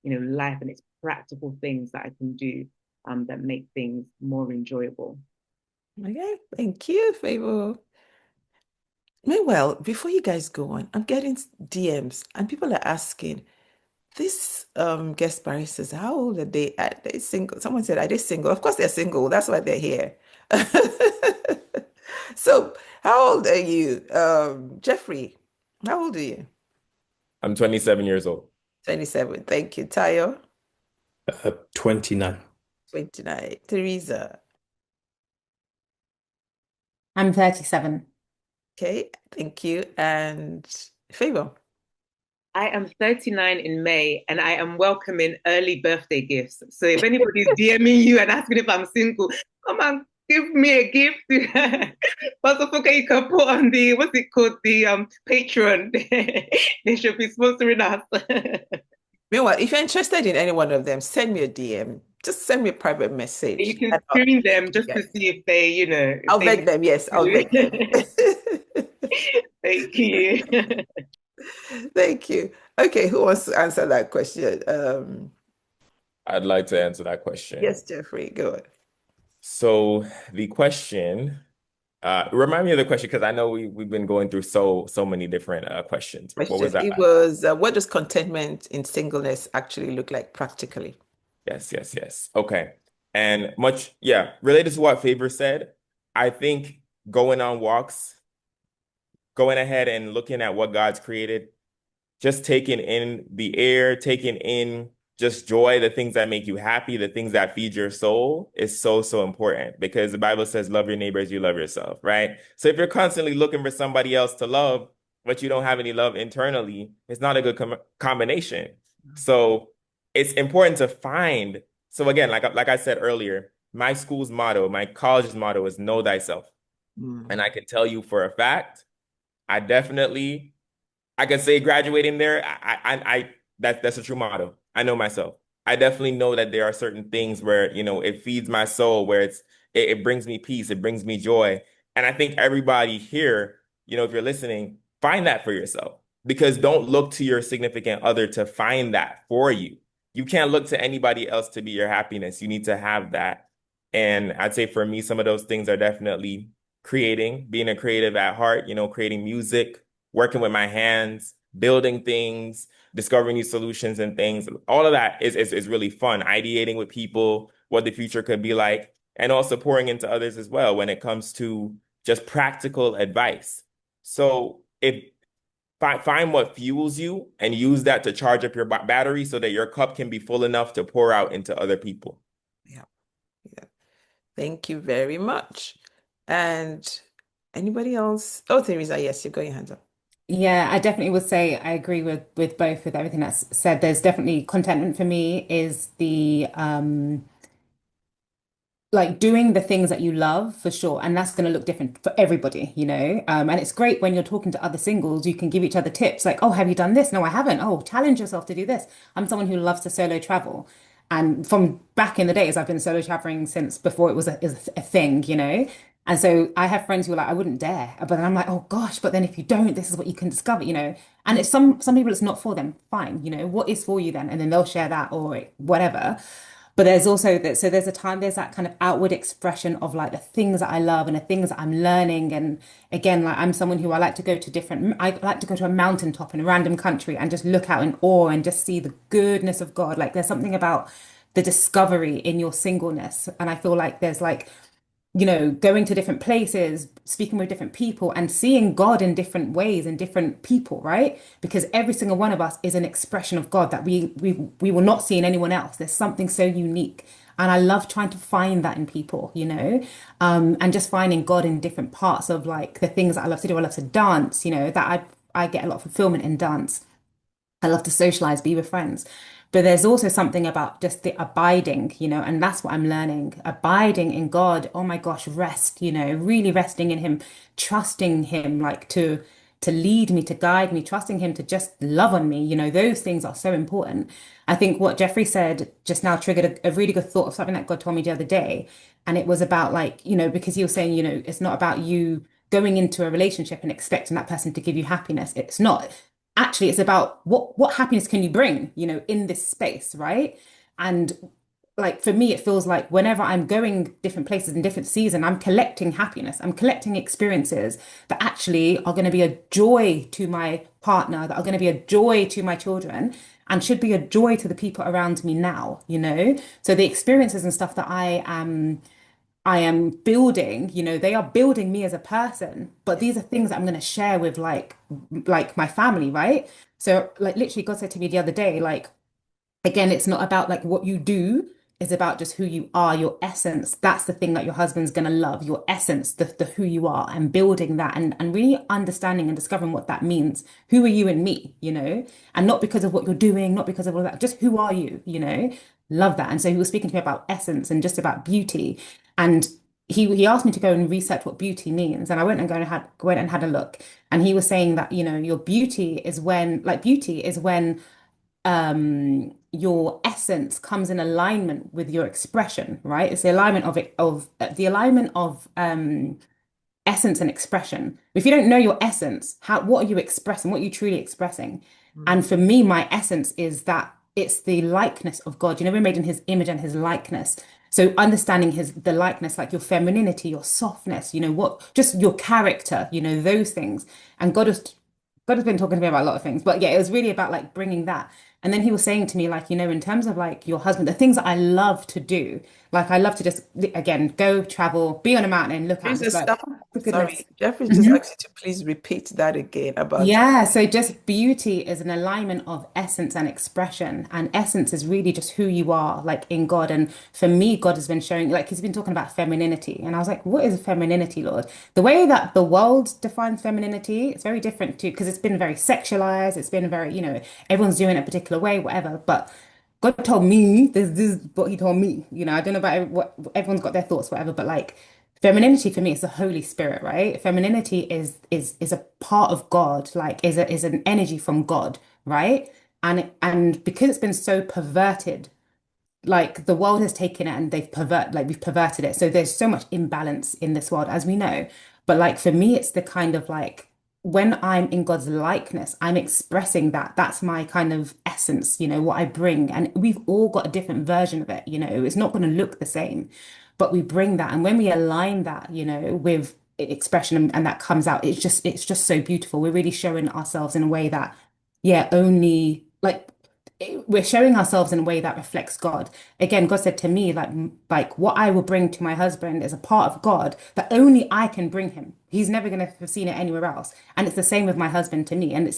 life, and it's practical things that I can do that make things more enjoyable. Okay, thank you, Favour. Meanwhile, before you guys go on, I'm getting DMs and people are asking, this guest baristas, how old are they? Are they single? Someone said, are they single? Of course they're single. That's why they're here. So how old are you? Jeffrey, how old are you? I'm 27 years old. 27. Thank you. Tayo, 29. 29. Theresa. I'm 37. Okay, thank you. And Favour. I am 39 in May, and I am welcoming early birthday gifts. So if anybody's DMing you and asking if I'm single, come and give me a gift. Pastor Fuka, you can put on the, what's it called, the Patreon. They should be sponsoring us. Meanwhile, if you're interested in any one of them, send me a DM. Just send me a private message. You can screen them just to see if they, I'll beg them. Yes, I'll beg them. Thank you. Thank you. Okay, who wants to answer that question? I'd like to answer that question. Yes, Jeffrey, go on. So the question, remind me of the question, because I know we've been going through so many different questions. What was that? It was, what does contentment in singleness actually look like practically? Yes. Okay. And related to what Favour said, I think going on walks, going ahead and looking at what God's created, just taking in the air, taking in just joy, the things that make you happy, the things that feed your soul is so important, because the Bible says, love your neighbor as you love yourself, right? So if you're constantly looking for somebody else to love, but you don't have any love internally, it's not a good combination. So it's important to find. So again, like I said earlier, my school's motto, my college's motto is know thyself. And I can tell you for a fact, I can say graduating there, that's a true motto. I know myself. I definitely know that there are certain things where, it feeds my soul, where it brings me peace, it brings me joy. And I think everybody here, if you're listening, find that for yourself, because don't look to your significant other to find that for you. You can't look to anybody else to be your happiness. You need to have that. And I'd say for me, some of those things are definitely being a creative at heart, creating music, working with my hands, building things, discovering new solutions and things. All of that is really fun. Ideating with people, what the future could be like, and also pouring into others as well when it comes to just practical advice. So find what fuels you and use that to charge up your battery so that your cup can be full enough to pour out into other people. Yeah. Thank you very much. And anybody else? Oh, Theresa, yes, you've got your hands up. Yeah, I definitely would say I agree with both, with everything that's said. There's definitely contentment for me is the like doing the things that you love, for sure. And that's going to look different for everybody, and it's great when you're talking to other singles, you can give each other tips like, oh, have you done this? No, I haven't. Oh, challenge yourself to do this. I'm someone who loves to solo travel. And from back in the days, I've been solo traveling since before it was a thing. And so I have friends who are like, I wouldn't dare. But then I'm like, oh gosh, but then if you don't, this is what you can discover. And it's some people it's not for them. Fine, what is for you then? And then they'll share that or whatever. But there's also that, so there's that kind of outward expression of like the things that I love and the things that I'm learning. And again, like I'm someone who I like to go to a mountaintop in a random country and just look out in awe and just see the goodness of God. Like there's something about the discovery in your singleness. And I feel like there's like, going to different places, speaking with different people and seeing God in different ways and different people, right? Because every single one of us is an expression of God that we will not see in anyone else. There's something so unique And I love trying to find that in people, you know, and just finding God in different parts of like the things that I love to do. I love to dance, you know, that I get a lot of fulfillment in dance. I love to socialize, be with friends. But there's also something about just the abiding, you know, and that's what I'm learning. Abiding in God. Oh my gosh, rest, you know, really resting in Him, trusting Him like to lead me, to guide me, trusting Him to just love on me. You know, those things are so important. I think what Jeffrey said just now triggered a really good thought of something that God told me the other day. And it was about like, you know, because he was saying, you know, it's not about you going into a relationship and expecting that person to give you happiness. It's not. Actually, it's about what happiness can you bring, you know, in this space, right? And like for me, it feels like whenever I'm going different places in different seasons, I'm collecting happiness. I'm collecting experiences that actually are going to be a joy to my partner, that are going to be a joy to my children, and should be a joy to the people around me now, you know? So the experiences and stuff that I am building, you know, they are building me as a person, but these are things that I'm going to share with like my family, right? So like literally God said to me the other day, like again, it's not about like what you do, it's about just who you are, your essence. That's the thing that your husband's gonna love, your essence, the who you are, and building that and really understanding and discovering what that means. Who are you and me, you know? And not because of what you're doing, not because of all that, just who are you, you know? Love that. And so he was speaking to me about essence and just about beauty. And he asked me to go and research what beauty means. And I went and had a look. And he was saying that, you know, your beauty is when, like beauty is when your essence comes in alignment with your expression, right? It's the alignment of it of the alignment of essence and expression. If you don't know your essence, how what are you expressing? What are you truly expressing? Mm. And for me, my essence is that it's the likeness of God. You know, we're made in His image and His likeness. So understanding the likeness, like your femininity, your softness, you know, what just your character, you know, those things. And God has been talking to me about a lot of things, but yeah, it was really about like bringing that. And then he was saying to me, like, you know, in terms of like your husband, the things that I love to do, like I love to just, again, go travel, be on a mountain, look out, Please just just like, stop. for goodness. Sorry, Jeffrey just Mhm. asked you to please repeat that again about. Yeah, so just beauty is an alignment of essence and expression. And essence is really just who you are, like in God. And for me, God has been showing, like, he's been talking about femininity. And I was like, what is femininity, Lord? The way that the world defines femininity, it's very different too, because it's been very sexualized. It's been very, you know, everyone's doing it a particular way, whatever. But God told me, this is what he told me. You know, I don't know about what everyone's got their thoughts, whatever, but like, femininity for me is the Holy Spirit, right? Femininity is a part of God, like is an energy from God, right? And because it's been so perverted, like the world has taken it and we've perverted it. So there's so much imbalance in this world, as we know. But like for me, it's the kind of like when I'm in God's likeness, I'm expressing that. That's my kind of essence, you know, what I bring. And we've all got a different version of it, you know, it's not going to look the same, but we bring that. And when we align that, you know, with expression and that comes out, it's just so beautiful. We're really showing ourselves in a way that, yeah, only like we're showing ourselves in a way that reflects God. Again, God said to me, like what I will bring to my husband is a part of God that only I can bring him. He's never going to have seen it anywhere else. And it's the same with my husband to me. And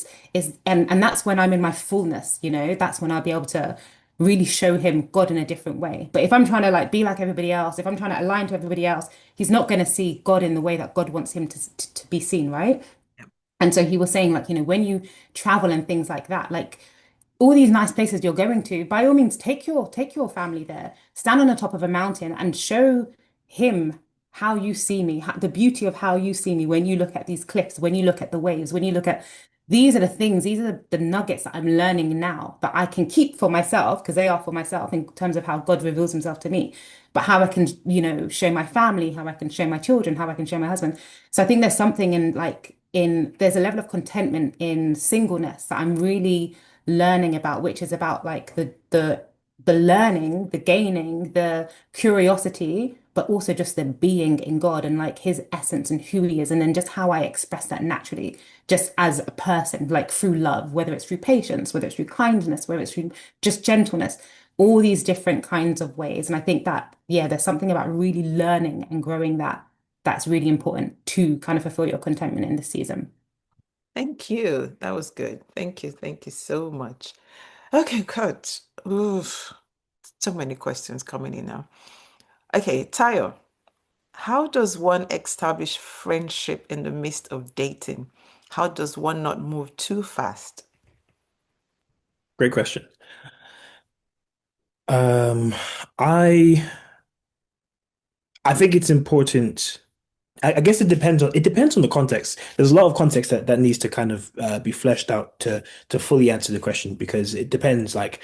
and that's when I'm in my fullness, you know, that's when I'll be able to really show him God in a different way. But if I'm trying to like be like everybody else, if I'm trying to align to everybody else, he's not going to see God in the way that God wants him to be seen, right? And so he was saying, like, you know, when you travel and things like that, like all these nice places you're going to, by all means, take your family there, stand on the top of a mountain and show him how you see me, the beauty of how you see me when you look at these cliffs, when you look at the waves, when you look at these are the things, these are the nuggets that I'm learning now that I can keep for myself because they are for myself in terms of how God reveals himself to me, but how I can, you know, show my family, how I can show my children, how I can show my husband. So I think there's something in like there's a level of contentment in singleness that I'm really learning about, which is about like the learning, the gaining, the curiosity, but also just the being in God and like his essence and who he is, and then just how I express that naturally, just as a person, like through love, whether it's through patience, whether it's through kindness, whether it's through just gentleness, all these different kinds of ways. And I think that, yeah, there's something about really learning and growing that's really important to kind of fulfill your contentment in this season. Thank you. That was good. Thank you. Thank you so much. Okay, coach. Oof. So many questions coming in now. Okay, Tayo, how does one establish friendship in the midst of dating? How does one not move too fast? Great question. Um, I I think it's important. I guess it depends on the context. There's a lot of context that needs to kind of be fleshed out to fully answer the question because it depends. Like,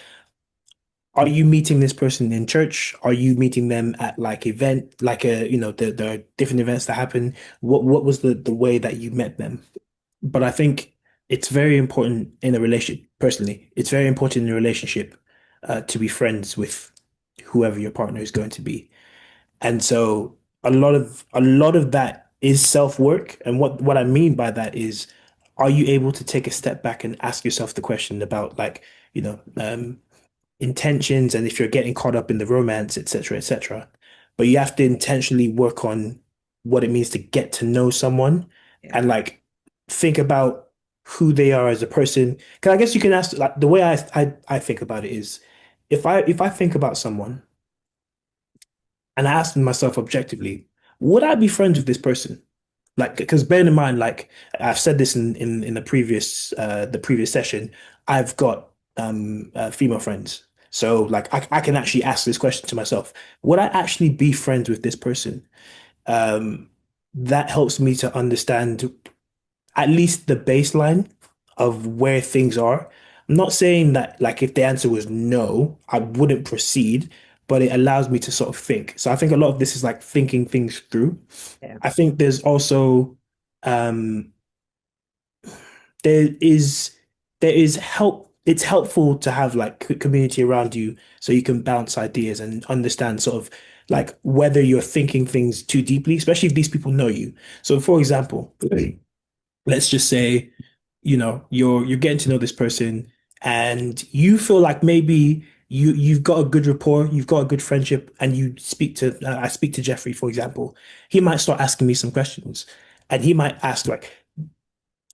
are you meeting this person in church? Are you meeting them at like event, like a there are different events that happen. What was the way that you met them? But I think it's very important in a relationship. Personally, it's very important in a relationship to be friends with whoever your partner is going to be. And so a lot of that is self-work. And what I mean by that is, are you able to take a step back and ask yourself the question about like, intentions and if you're getting caught up in the romance, etc., etc. But you have to intentionally work on what it means to get to know someone Yeah. and like think about who they are as a person. Because I guess you can ask like the way I think about it is if I think about someone and I ask myself objectively, would I be friends with this person? Like, because bearing in mind, like I've said this in the previous session, I've got female friends. So like I can actually ask this question to myself, would I actually be friends with this person? Um, that helps me to understand at least the baseline of where things are. I'm not saying that like if the answer was no, I wouldn't proceed, but it allows me to sort of think. So I think a lot of this is like thinking things through. Yeah. I think there's also um there is there is help. It's helpful to have like community around you so you can bounce ideas and understand sort of like whether you're thinking things too deeply, especially if these people know you. So for example, let's just say, you're getting to know this person and you feel like maybe you've got a good rapport, you've got a good friendship, and I speak to Jeffrey, for example. He might start asking me some questions, and he might ask like,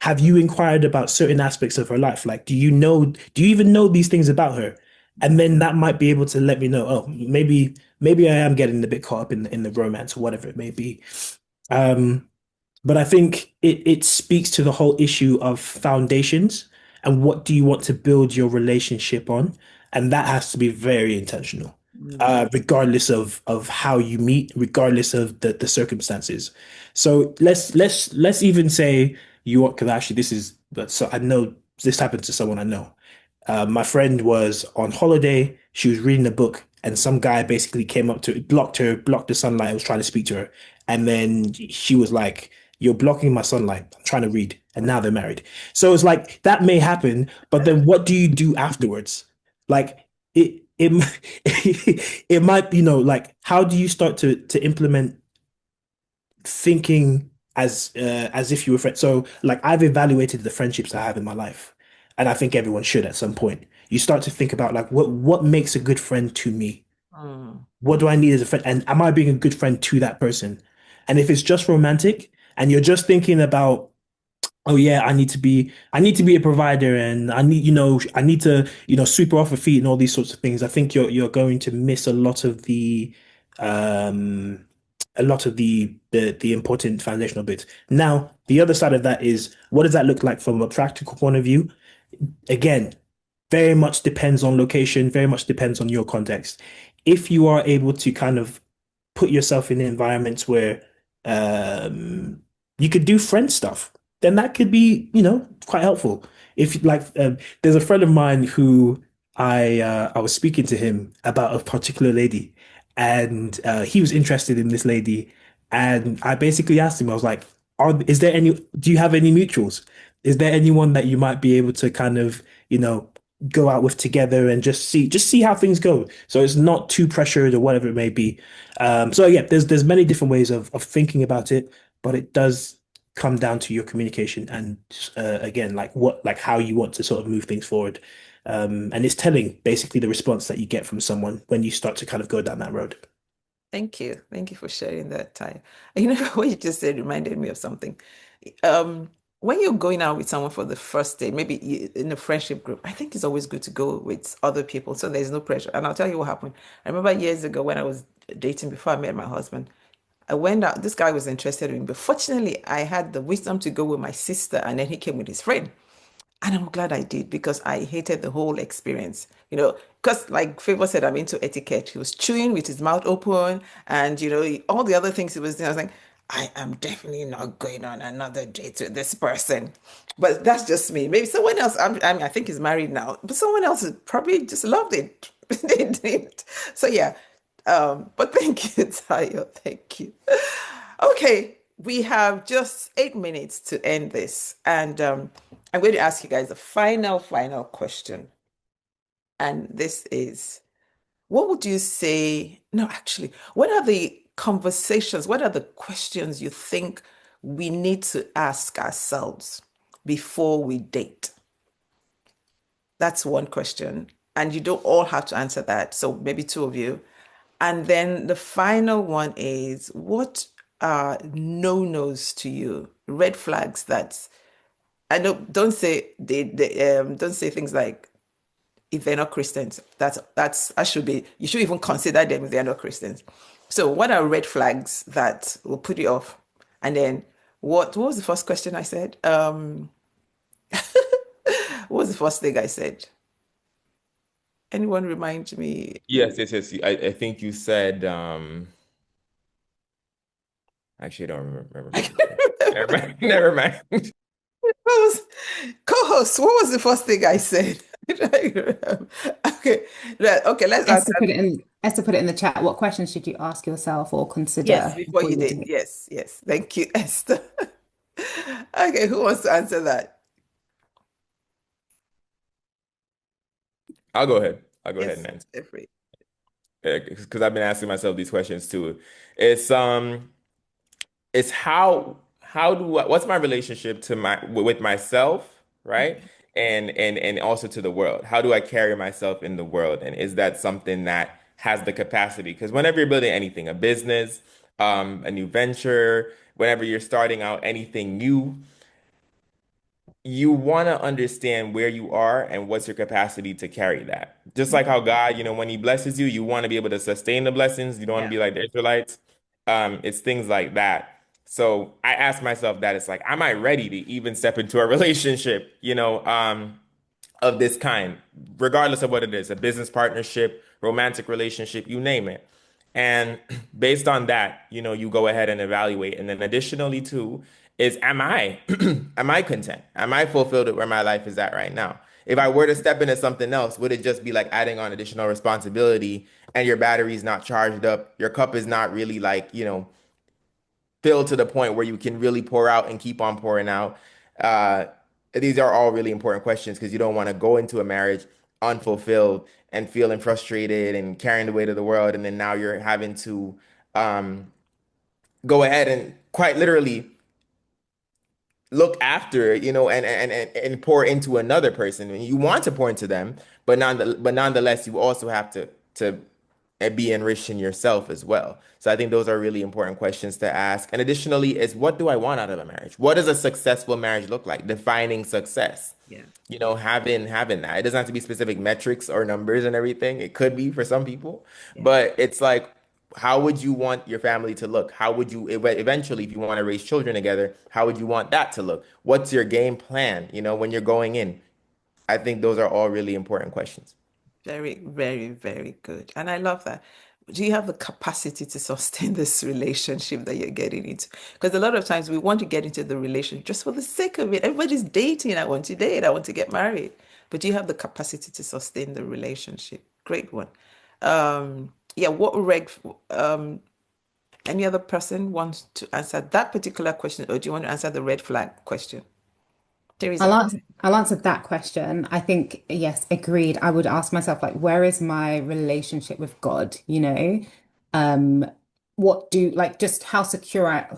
have you inquired about certain aspects of her life? Like, do you even know these things about her? And then that might be able to let me know, oh, maybe I am getting a bit caught up in the romance or whatever it may be. Um, but I think it speaks to the whole issue of foundations and what do you want to build your relationship on, and that has to be very intentional, regardless of how you meet, regardless of the circumstances. So let's even say you because actually this is but so I know this happened to someone I know. My friend was on holiday. She was reading a book, and some guy basically came up to blocked the sunlight, and was trying to speak to her. And then she was like, "You're blocking my sunlight. I'm trying to read." And now they're married. So it's like that may happen, but then what do you do afterwards? Like it it might, like how do you start to implement thinking as if you were friends. So like I've evaluated the friendships I have in my life, and I think everyone should at some point. You start to think about like what makes a good friend to me. Mm. What do I need as a friend? And am I being a good friend to that person? And if it's just romantic and you're just thinking about, oh yeah, I need to be a provider and I need to, sweep her off her feet and all these sorts of things. I think you're going to miss um a lot of the important foundational bits. Now, the other side of that is what does that look like from a practical point of view? Again, very much depends on location, very much depends on your context. If you are able to kind of put yourself in environments where you could do friend stuff, then that could be, quite helpful. If like, there's a friend of mine who I was speaking to him about a particular lady, and he was interested in this lady, and I basically asked him, I was like, do you have any mutuals? Is there anyone that you might be able to kind of, go out with together and just see how things go. So it's not too pressured or whatever it may be. So yeah, there's many different ways of thinking about it, but it does come down to your communication and again, like how you want to sort of move things forward. And it's telling basically the response that you get from someone when you start to kind of go down that road. Thank you. Thank you for sharing that time. You know, what you just said reminded me of something. Um, when you're going out with someone for the first day, maybe in a friendship group, I think it's always good to go with other people so there's no pressure. And I'll tell you what happened. I remember years ago when I was dating before I met my husband, I went out, this guy was interested in me, but fortunately, I had the wisdom to go with my sister, and then he came with his friend. And I'm glad I did because I hated the whole experience. Because like Favour said, I'm into etiquette. He was chewing with his mouth open and, all the other things he was doing. I was like, I am definitely not going on another date with this person. But that's just me. Maybe someone else, I think he's married now, but someone else probably just loved it. They didn't. So yeah. But thank you, Tayo. Thank you. Okay, we have just 8 minutes to end this. And I'm going to ask you guys a final question. And this is, what would you say? No, actually, what are the conversations? What are the questions you think we need to ask ourselves before we date? That's one question. And you don't all have to answer that. So maybe two of you. And then the final one is, what are no-nos to you? Red flags that I know. Don't say don't say things like if they're not Christians. That should be, you should even consider them if they're not Christians. So what are red flags that will put you off? And then what was the first question I said? What was the first thing I said? Anyone remind me? Yes. I think you said, actually, I don't remember. Never mind. Never mind. Co-host, what was the first thing I said? Okay, let's Esther put it in the chat. What questions should you ask yourself or consider yes, before you did. Yes. Thank you, Esther. Okay, who wants to answer that? I'll go ahead. I'll go Yes, ahead and answer. Jeffrey. Because I've been asking myself these questions too. It's what's my relationship to with myself, right? And also to the world. How do I carry myself in the world? And is that something that has the capacity? Because whenever you're building anything, a business, a new venture, whenever you're starting out anything new, you want to understand where you are and what's your capacity to carry that. Just like how God, when He blesses you, you want to be able to sustain the blessings. You don't want to be like the Israelites. It's things like that. So I ask myself that it's like, am I ready to even step into a relationship, of this kind, regardless of what it is, a business partnership, romantic relationship, you name it. And based on that, you go ahead and evaluate. And then additionally too, is am I am I content? Am I fulfilled at where my life is at right now? If I were to step into something else, would it just be like adding on additional responsibility and your battery's not charged up? Your cup is not really like, filled to the point where you can really pour out and keep on pouring out. Uh, these are all really important questions because you don't want to go into a marriage unfulfilled and feeling frustrated and carrying the weight of the world. And then now you're having to um, go ahead and quite literally look after, and pour into another person. And you want to pour into them, but nonetheless, you also have to be enriching yourself as well. So I think those are really important questions to ask. And additionally, is what do I want out of a marriage? What does a successful marriage look like? Defining success. Yeah. Having that. It doesn't have to be specific metrics or numbers and everything. It could be for some people, but it's like, how would you want your family to look? How would you eventually, if you want to raise children together, how would you want that to look? What's your game plan, when you're going in? I think those are all really important questions. Very, very, very good. And I love that. Do you have the capacity to sustain this relationship that you're getting into? Because a lot of times we want to get into the relationship just for the sake of it. Everybody's dating. I want to date. I want to get married. But do you have the capacity to sustain the relationship? Great one. Yeah, any other person wants to answer that particular question, or do you want to answer the red flag question? Theresa. I'll answer that question. I think, yes, agreed. I would ask myself, like, where is my relationship with God? Just how secure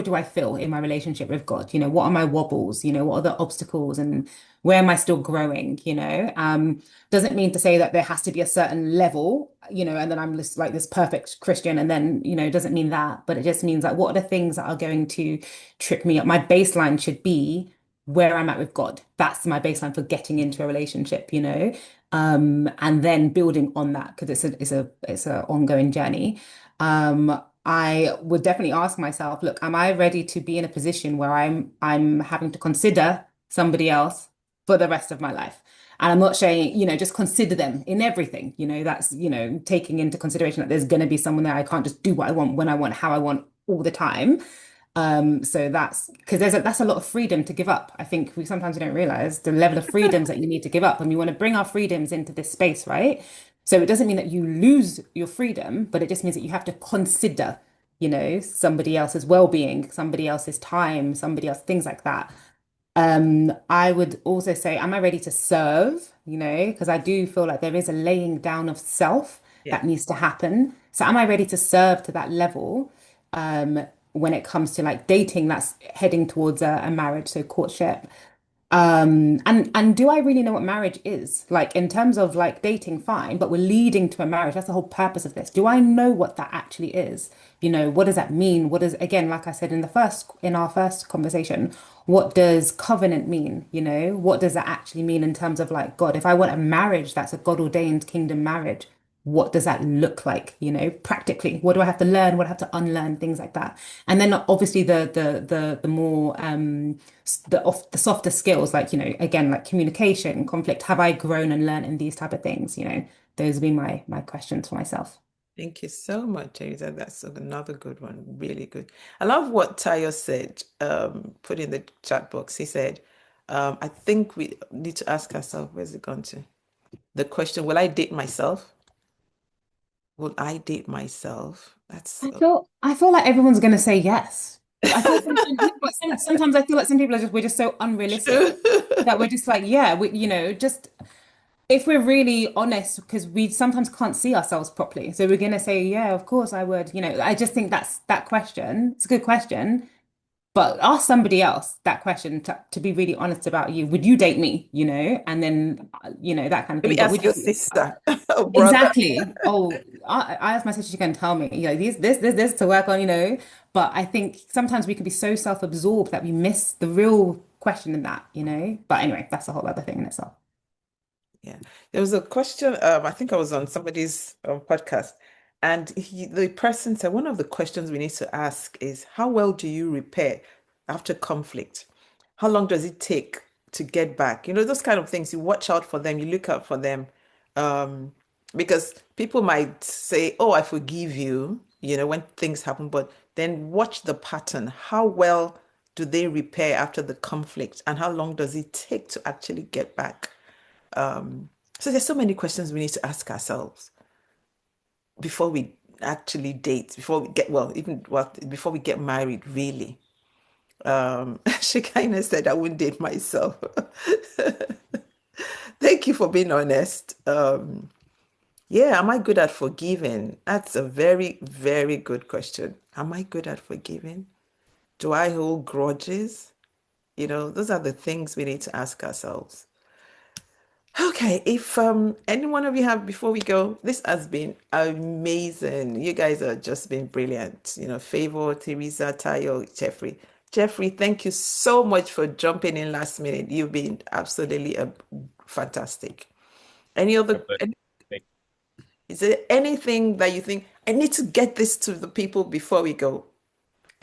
do I feel in my relationship with God? What are my wobbles? What are the obstacles and where am I still growing? Doesn't mean to say that there has to be a certain level, and then I'm just like this perfect Christian, and then, doesn't mean that, but it just means like, what are the things that are going to trip me up? My baseline should be where I'm at with God. That's my baseline for getting into a relationship, you know, and then building on that because it's a ongoing journey. I would definitely ask myself, look, am I ready to be in a position where I'm having to consider somebody else for the rest of my life? And I'm not saying, you know, just consider them in everything. You know, that's, you know, taking into consideration that there's going to be someone there. I can't just do what I want, when I want, how I want all the time. So that's because that's a lot of freedom to give up. I think we sometimes don't realize the level of freedoms that you need to give up, and we want to bring our freedoms into this space, right? So it doesn't mean that you lose your freedom, but it just means that you have to consider, you know, somebody else's well-being, somebody else's time, somebody else, things like that. I would also say, am I ready to serve? You know, because I do feel like there is a laying down of self Yeah. that needs to happen. So am I ready to serve to that level? When it comes to like dating that's heading towards a marriage, so courtship. And do I really know what marriage is? Like in terms of like dating, fine, but we're leading to a marriage. That's the whole purpose of this. Do I know what that actually is? You know, what does that mean? What does, again, like I said in our first conversation, what does covenant mean? You know, what does that actually mean in terms of like God? If I want a marriage that's a God ordained kingdom marriage, what does that look like? You know, practically, what do I have to learn? What do I have to unlearn? Things like that. And then obviously the more the softer skills, like, you know, again, like communication, conflict. Have I grown and learned in these type of things? You know, those would be my questions for myself. Thank you so much, Theresa. That's another good one. Really good. I love what Tayo said, put in the chat box. He said, I think we need to ask ourselves, where's it gone to? The question, will I date myself? Will I date myself? That's I feel like everyone's gonna say yes. I feel sometimes I feel like some people are just we're just so unrealistic true. that we're just like, yeah, we, you know, just if we're really honest, because we sometimes can't see ourselves properly. So we're gonna say, yeah, of course I would. You know, I just think that's that question. It's a good question. But ask somebody else that question to be really honest about you. Would you date me? You know, and then you know, that kind of thing. Maybe But ask would your you? sister or brother. Exactly. Oh, I asked my sister, she can tell me, you know, this to work on, you know. But I think sometimes we can be so self-absorbed that we miss the real question in that, you know. But anyway, that's a whole other thing in itself. Yeah, there was a question. I think I was on somebody's podcast, and the person said one of the questions we need to ask is how well do you repair after conflict? How long does it take to get back? You know, those kind of things. You watch out for them. You look out for them, um, because people might say, "Oh, I forgive you," you know, when things happen, but then watch the pattern. How well do they repair after the conflict, and how long does it take to actually get back? So there's so many questions we need to ask ourselves before we actually date, before we get, well, even well, before we get married, really. She kind of said I wouldn't date myself. Thank you for being honest. Yeah, am I good at forgiving? That's a very, very good question. Am I good at forgiving? Do I hold grudges? You know, those are the things we need to ask ourselves. Okay, if any one of you have before we go, this has been amazing. You guys have just been brilliant. You know, Favour, Theresa, Tayo, Jeffrey. Jeffrey, thank you so much for jumping in last minute. You've been absolutely fantastic. Any other, is there anything that you think I need to get this to the people before we go?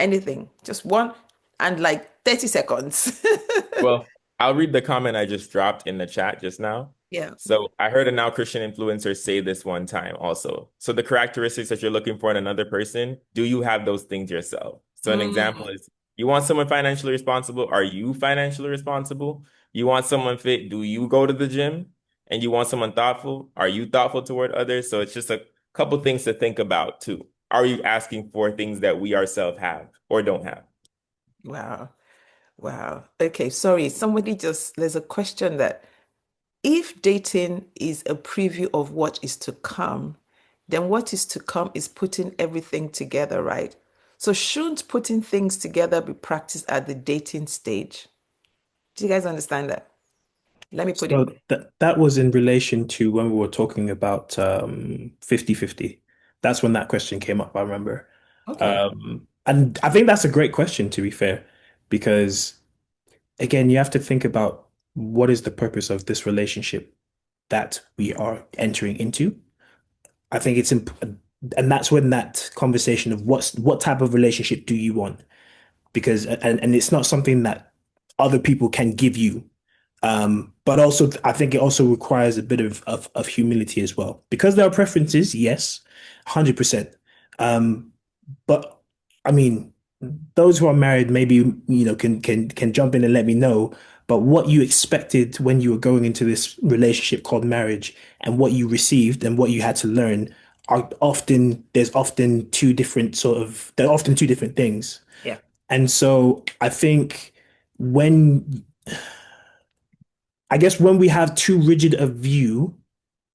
Anything, just one and like 30 seconds. Well, I'll read the comment I just dropped in the chat just now. Yeah. So I heard a now Christian influencer say this one time also. So the characteristics that you're looking for in another person, do you have those things yourself? So an example is you want someone financially responsible. Are you financially responsible? You want someone fit. Do you go to the gym? And you want someone thoughtful. Are you thoughtful toward others? So it's just a couple things to think about too. Are you asking for things that we ourselves have or don't have? Wow. Wow. Okay, sorry. There's a question that if dating is a preview of what is to come, then what is to come is putting everything together, right? So shouldn't putting things together be practiced at the dating stage? Do you guys understand that? Let me put it. So that was in relation to when we were talking about 50/50. That's when that question came up, I remember. Okay. And I think that's a great question, to be fair, because again, you have to think about what is the purpose of this relationship that we are entering into. I think it's important, and that's when that conversation of what type of relationship do you want? Because and it's not something that other people can give you. But also I think it also requires a bit of humility as well. Because there are preferences, yes, 100%. But I mean, those who are married maybe can jump in and let me know. But what you expected when you were going into this relationship called marriage and what you received and what you had to learn are often there's often two different sort of they're often two different things. Yeah. And so I think when I guess when we have too rigid a view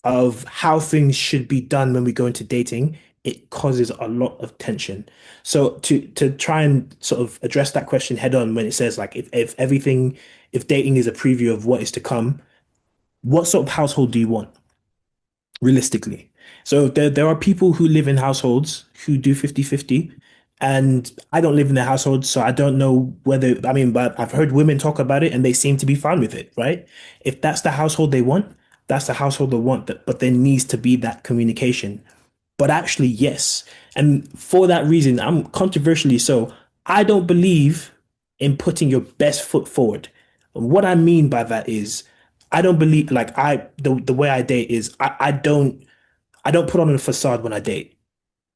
of how things should be done when we go into dating, it causes a lot of tension. So to try and sort of address that question head on when it says like if dating is a preview of what is to come, what sort of household do you want realistically? So there are people who live in households who do 50-50, and I don't live in their household, so I don't know whether, I mean, but I've heard women talk about it and they seem to be fine with it, right? If that's the household they want, that's the household they want, but there needs to be that communication. But actually, yes. And for that reason, I'm controversially so. I don't believe in putting your best foot forward. And what I mean by that is I don't believe like the way I date is I don't put on a facade when I date.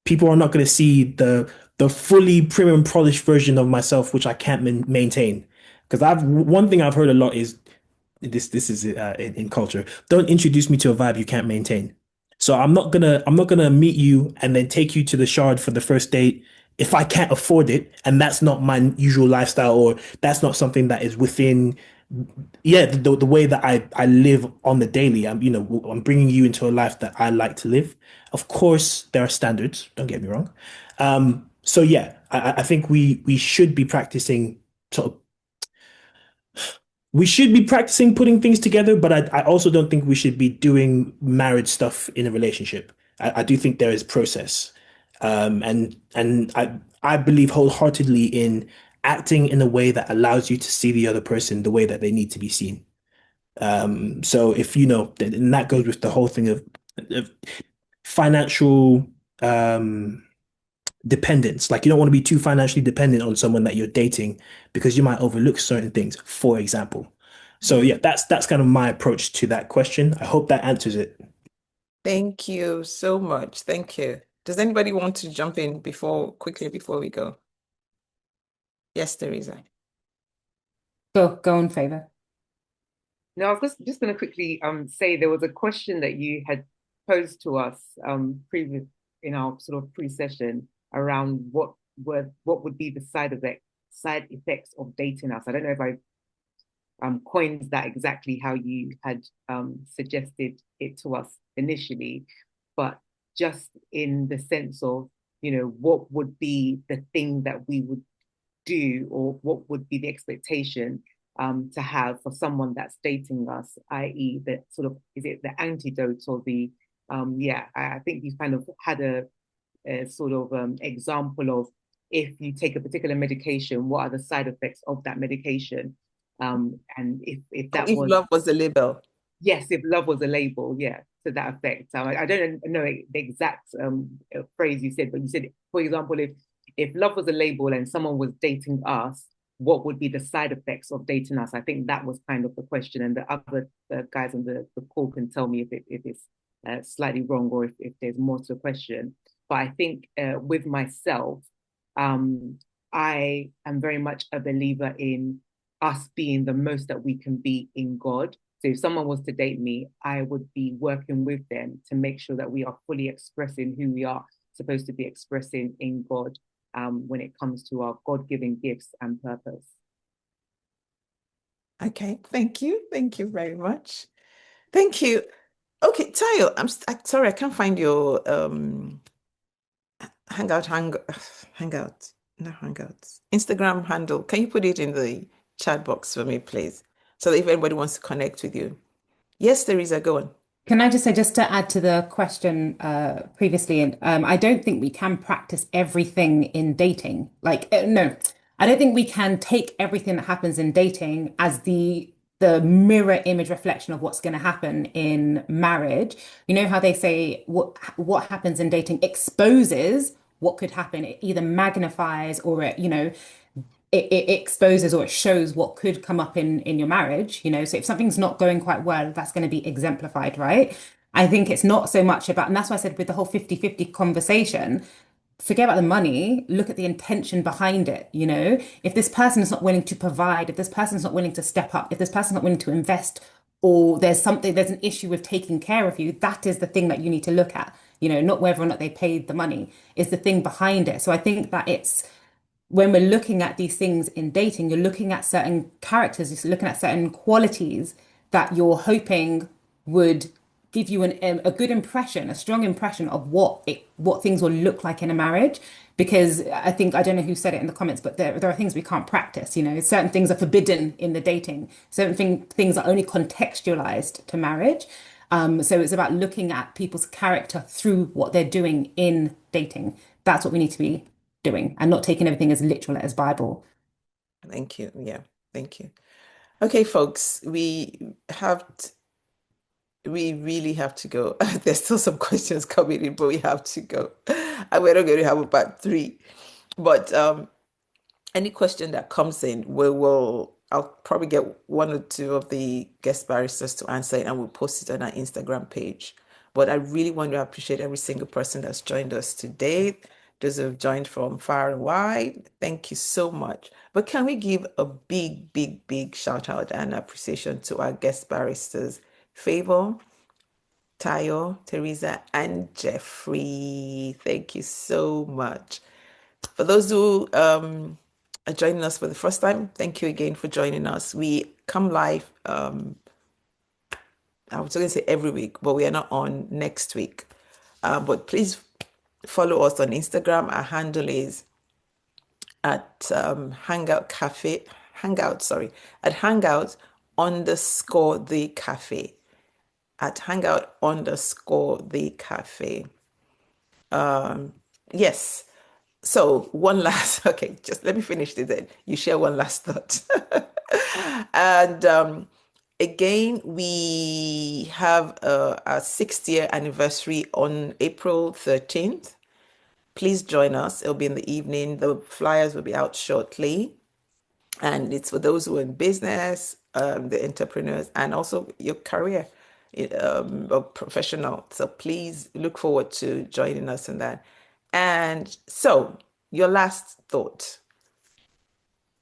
People are not going to see the fully prim and polished version of myself, which I can't maintain. Because I've one thing I've heard a lot is this is in culture. Don't introduce me to a vibe you can't maintain. So I'm not gonna meet you and then take you to the Shard for the first date if I can't afford it and that's not my usual lifestyle or that's not something that is within the way that I live on the daily. I'm bringing you into a life that I like to live. Of course, there are standards. Don't get me wrong. So yeah, I think we should be practicing sort of we should be practicing putting things together, but I also don't think we should be doing marriage stuff in a relationship. I do think there is process. And I believe wholeheartedly in acting in a way that allows you to see the other person the way that they need to be seen. So if and that goes with the whole thing of financial dependence. Like you don't want to be too financially dependent on someone that you're dating because you might overlook certain things, for example. So yeah, that's kind of my approach to that question. I hope that answers it. Thank you so much. Thank you. Does anybody want to jump in quickly before we go? Yes, Theresa. Go on, Favour. No, I was just going to quickly say there was a question that you had posed to us previous in our sort of pre-session around what would be the side effects of dating us. I don't know if I coined that exactly how you had suggested it to us initially, but just in the sense of, what would be the thing that we would do or what would be the expectation to have for someone that's dating us, i.e. that sort of, is it the antidote or the, I think you kind of had a sort of example of if you take a particular medication, what are the side effects of that medication? And if that If was love was a label. yes, if love was a label, yeah, to that effect. I don't know the exact phrase you said, but you said, for example, if love was a label and someone was dating us, what would be the side effects of dating us? I think that was kind of the question, and the other guys on the call can tell me if it's slightly wrong or if there's more to the question. But I think with myself, I am very much a believer in us being the most that we can be in God. So if someone was to date me, I would be working with them to make sure that we are fully expressing who we are supposed to be expressing in God when it comes to our God-given gifts and purpose. Okay, thank you. Thank you very much. Thank you. Okay, Tayo, I'm sorry, I can't find your Hangout, no Hangouts, Instagram handle. Can you put it in the chat box for me, please? So that if anybody wants to connect with you. Yes, Theresa, go on. Can I just say, just to add to the question previously, I don't think we can practice everything in dating. Like, no, I don't think we can take everything that happens in dating as the mirror image reflection of what's going to happen in marriage. You know how they say what happens in dating exposes what could happen. It either magnifies or it exposes or it shows what could come up in your marriage, So if something's not going quite well, that's going to be exemplified, right? I think it's not so much about, and that's why I said with the whole 50-50 conversation, forget about the money, look at the intention behind it, If this person is not willing to provide, if this person is not willing to step up, if this person is not willing to invest, or there's an issue with taking care of you, that is the thing that you need to look at, not whether or not they paid the money, is the thing behind it. So I think that it's when we're looking at these things in dating, you're looking at certain characters, you're looking at certain qualities that you're hoping would give you a good impression, a strong impression of what things will look like in a marriage. Because I don't know who said it in the comments, but there are things we can't practice. Certain things are forbidden in the dating. Certain things are only contextualized to marriage. So it's about looking at people's character through what they're doing in dating. That's what we need to be doing, and not taking everything as literal as Bible. Thank you. Yeah, thank you. Okay, folks, we really have to go. There's still some questions coming in, but we have to go. And we're not going to have about 3. But any question that comes in, I'll probably get 1 or 2 of the guest barristers to answer it, and we'll post it on our Instagram page. But I really want to appreciate every single person that's joined us today. Those who have joined from far and wide, thank you so much. But can we give a big, big, big shout out and appreciation to our guest barristers, Favour, Tayo, Theresa, and Jeffrey. Thank you so much. For those who are joining us for the first time, thank you again for joining us. We come live, I was going to say every week, but we are not on next week. But please follow us on Instagram. Our handle is at Hangout Café, at Hangout_the_cafe. At Hangout_the_cafe. Yes. So one last, okay, just let me finish this then. You share one last thought. And again, we have our 6th-year anniversary on April 13th. Please join us. It'll be in the evening. The flyers will be out shortly. And it's for those who are in business, the entrepreneurs, and also your career or professional. So please look forward to joining us in that. And so your last thought.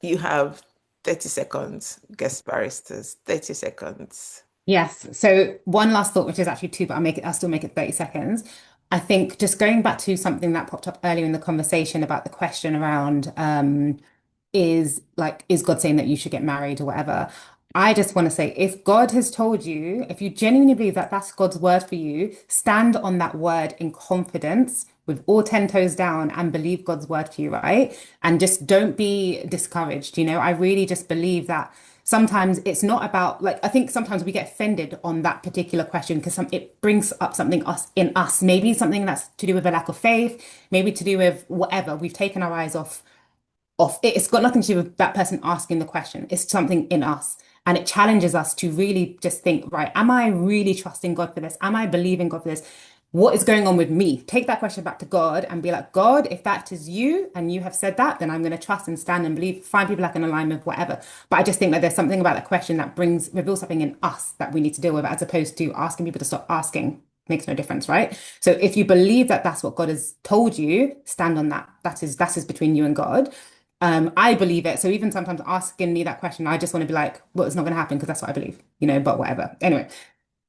You have 30 seconds, guest barristers, 30 seconds. Yes. So one last thought, which is actually 2, but I'll still make it 30 seconds. I think just going back to something that popped up earlier in the conversation about the question around is God saying that you should get married or whatever? I just want to say, if God has told you, if you genuinely believe that that's God's word for you, stand on that word in confidence with all 10 toes down and believe God's word for you, right? And just don't be discouraged. I really just believe that sometimes it's not about, I think sometimes we get offended on that particular question because it brings up something in us, maybe something that's to do with a lack of faith, maybe to do with whatever. We've taken our eyes off it. It's got nothing to do with that person asking the question. It's something in us. And it challenges us to really just think, right, am I really trusting God for this? Am I believing God for this? What is going on with me? Take that question back to God and be like, God, if that is you and you have said that, then I'm going to trust and stand and believe, find people that can align with whatever. But I just think that there's something about that question that reveals something in us that we need to deal with, as opposed to asking people to stop asking. Makes no difference, right? So if you believe that that's what God has told you, stand on that. That is between you and God. I believe it. So even sometimes asking me that question, I just want to be like, well, it's not going to happen because that's what I believe, but whatever. Anyway,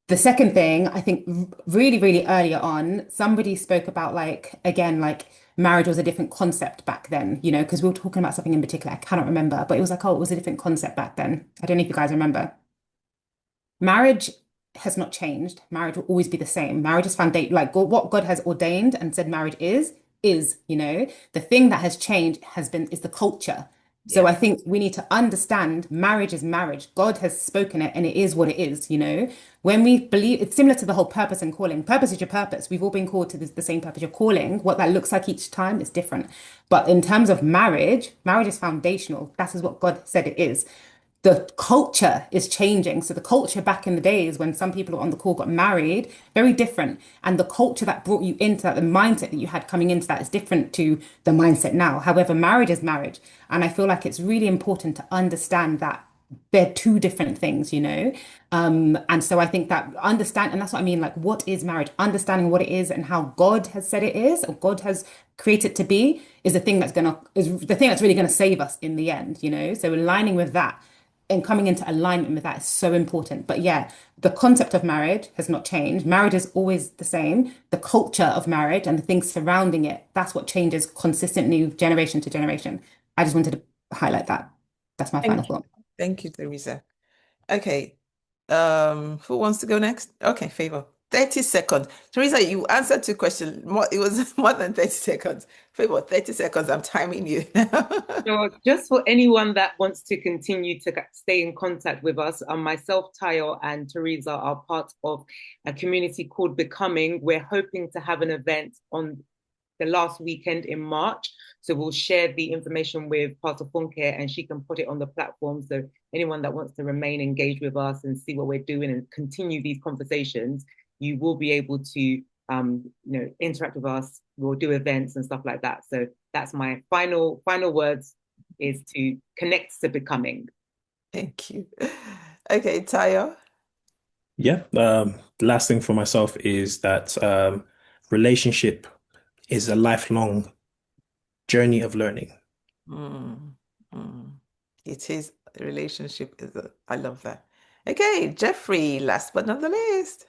the second thing, I think really, really earlier on, somebody spoke about marriage was a different concept back then, because we were talking about something in particular. I cannot remember, but it was like, oh, it was a different concept back then. I don't know if you guys remember. Marriage has not changed. Marriage will always be the same. Marriage is foundation, what God has ordained and said marriage is, the thing that has changed is the culture. So Yeah. I think we need to understand marriage is marriage. God has spoken it and it is what it is, you know. When we believe, it's similar to the whole purpose and calling. Purpose is your purpose. We've all been called to the same purpose. Your calling, what that looks like each time is different. But in terms of marriage, marriage is foundational. That is what God said it is. The culture is changing. So the culture back in the days when some people on the call got married, very different. And the culture that brought you into that, the mindset that you had coming into that is different to the mindset now. However, marriage is marriage. And I feel like it's really important to understand that they're two different things, you know? And so I think that understand, and that's what I mean, like, what is marriage? Understanding what it is and how God has said it is, or God has created it to be, is the thing is the thing that's really gonna save us in the end, you know? So aligning with that and coming into alignment with that is so important. But yeah, the concept of marriage has not changed. Marriage is always the same. The culture of marriage and the things surrounding it, that's what changes consistently generation to generation. I just wanted to highlight that. That's my final Thank you. thought. Thank you, Theresa. Okay. Who wants to go next? Okay, Favour. 30 seconds. Theresa, you answered two questions. More, it was more than 30 seconds. Favour, 30 seconds. I'm timing you. So just for anyone that wants to continue to stay in contact with us, myself, Tayo, and Theresa are part of a community called Becoming. We're hoping to have an event on the last weekend in March. So we'll share the information with Pastor Funke and she can put it on the platform. So anyone that wants to remain engaged with us and see what we're doing and continue these conversations, you will be able to interact with us. We'll do events and stuff like that. So that's my final words, is to connect to Becoming. Thank you. Okay, Tayo. Yeah. The last thing for myself is that relationship is a lifelong journey of learning. It is a relationship. I love that. Okay, Jeffrey, last but not the least.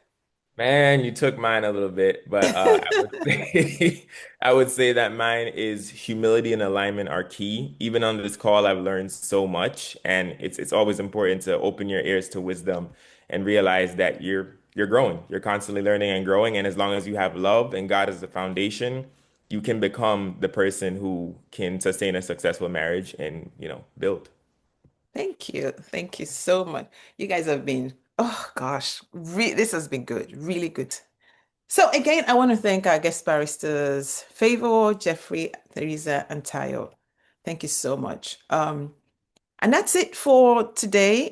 Man, you took mine a little bit, but I would say I would say that mine is humility and alignment are key. Even on this call, I've learned so much, and it's always important to open your ears to wisdom and realize that you're growing. You're constantly learning and growing, and as long as you have love and God as the foundation, you can become the person who can sustain a successful marriage and, build. Thank you. Thank you so much. You guys have been, oh gosh, this has been good, really good. So again, I want to thank our guest baristas, Favour, Jeffrey, Theresa, and Tayo. Thank you so much. And that's it for today.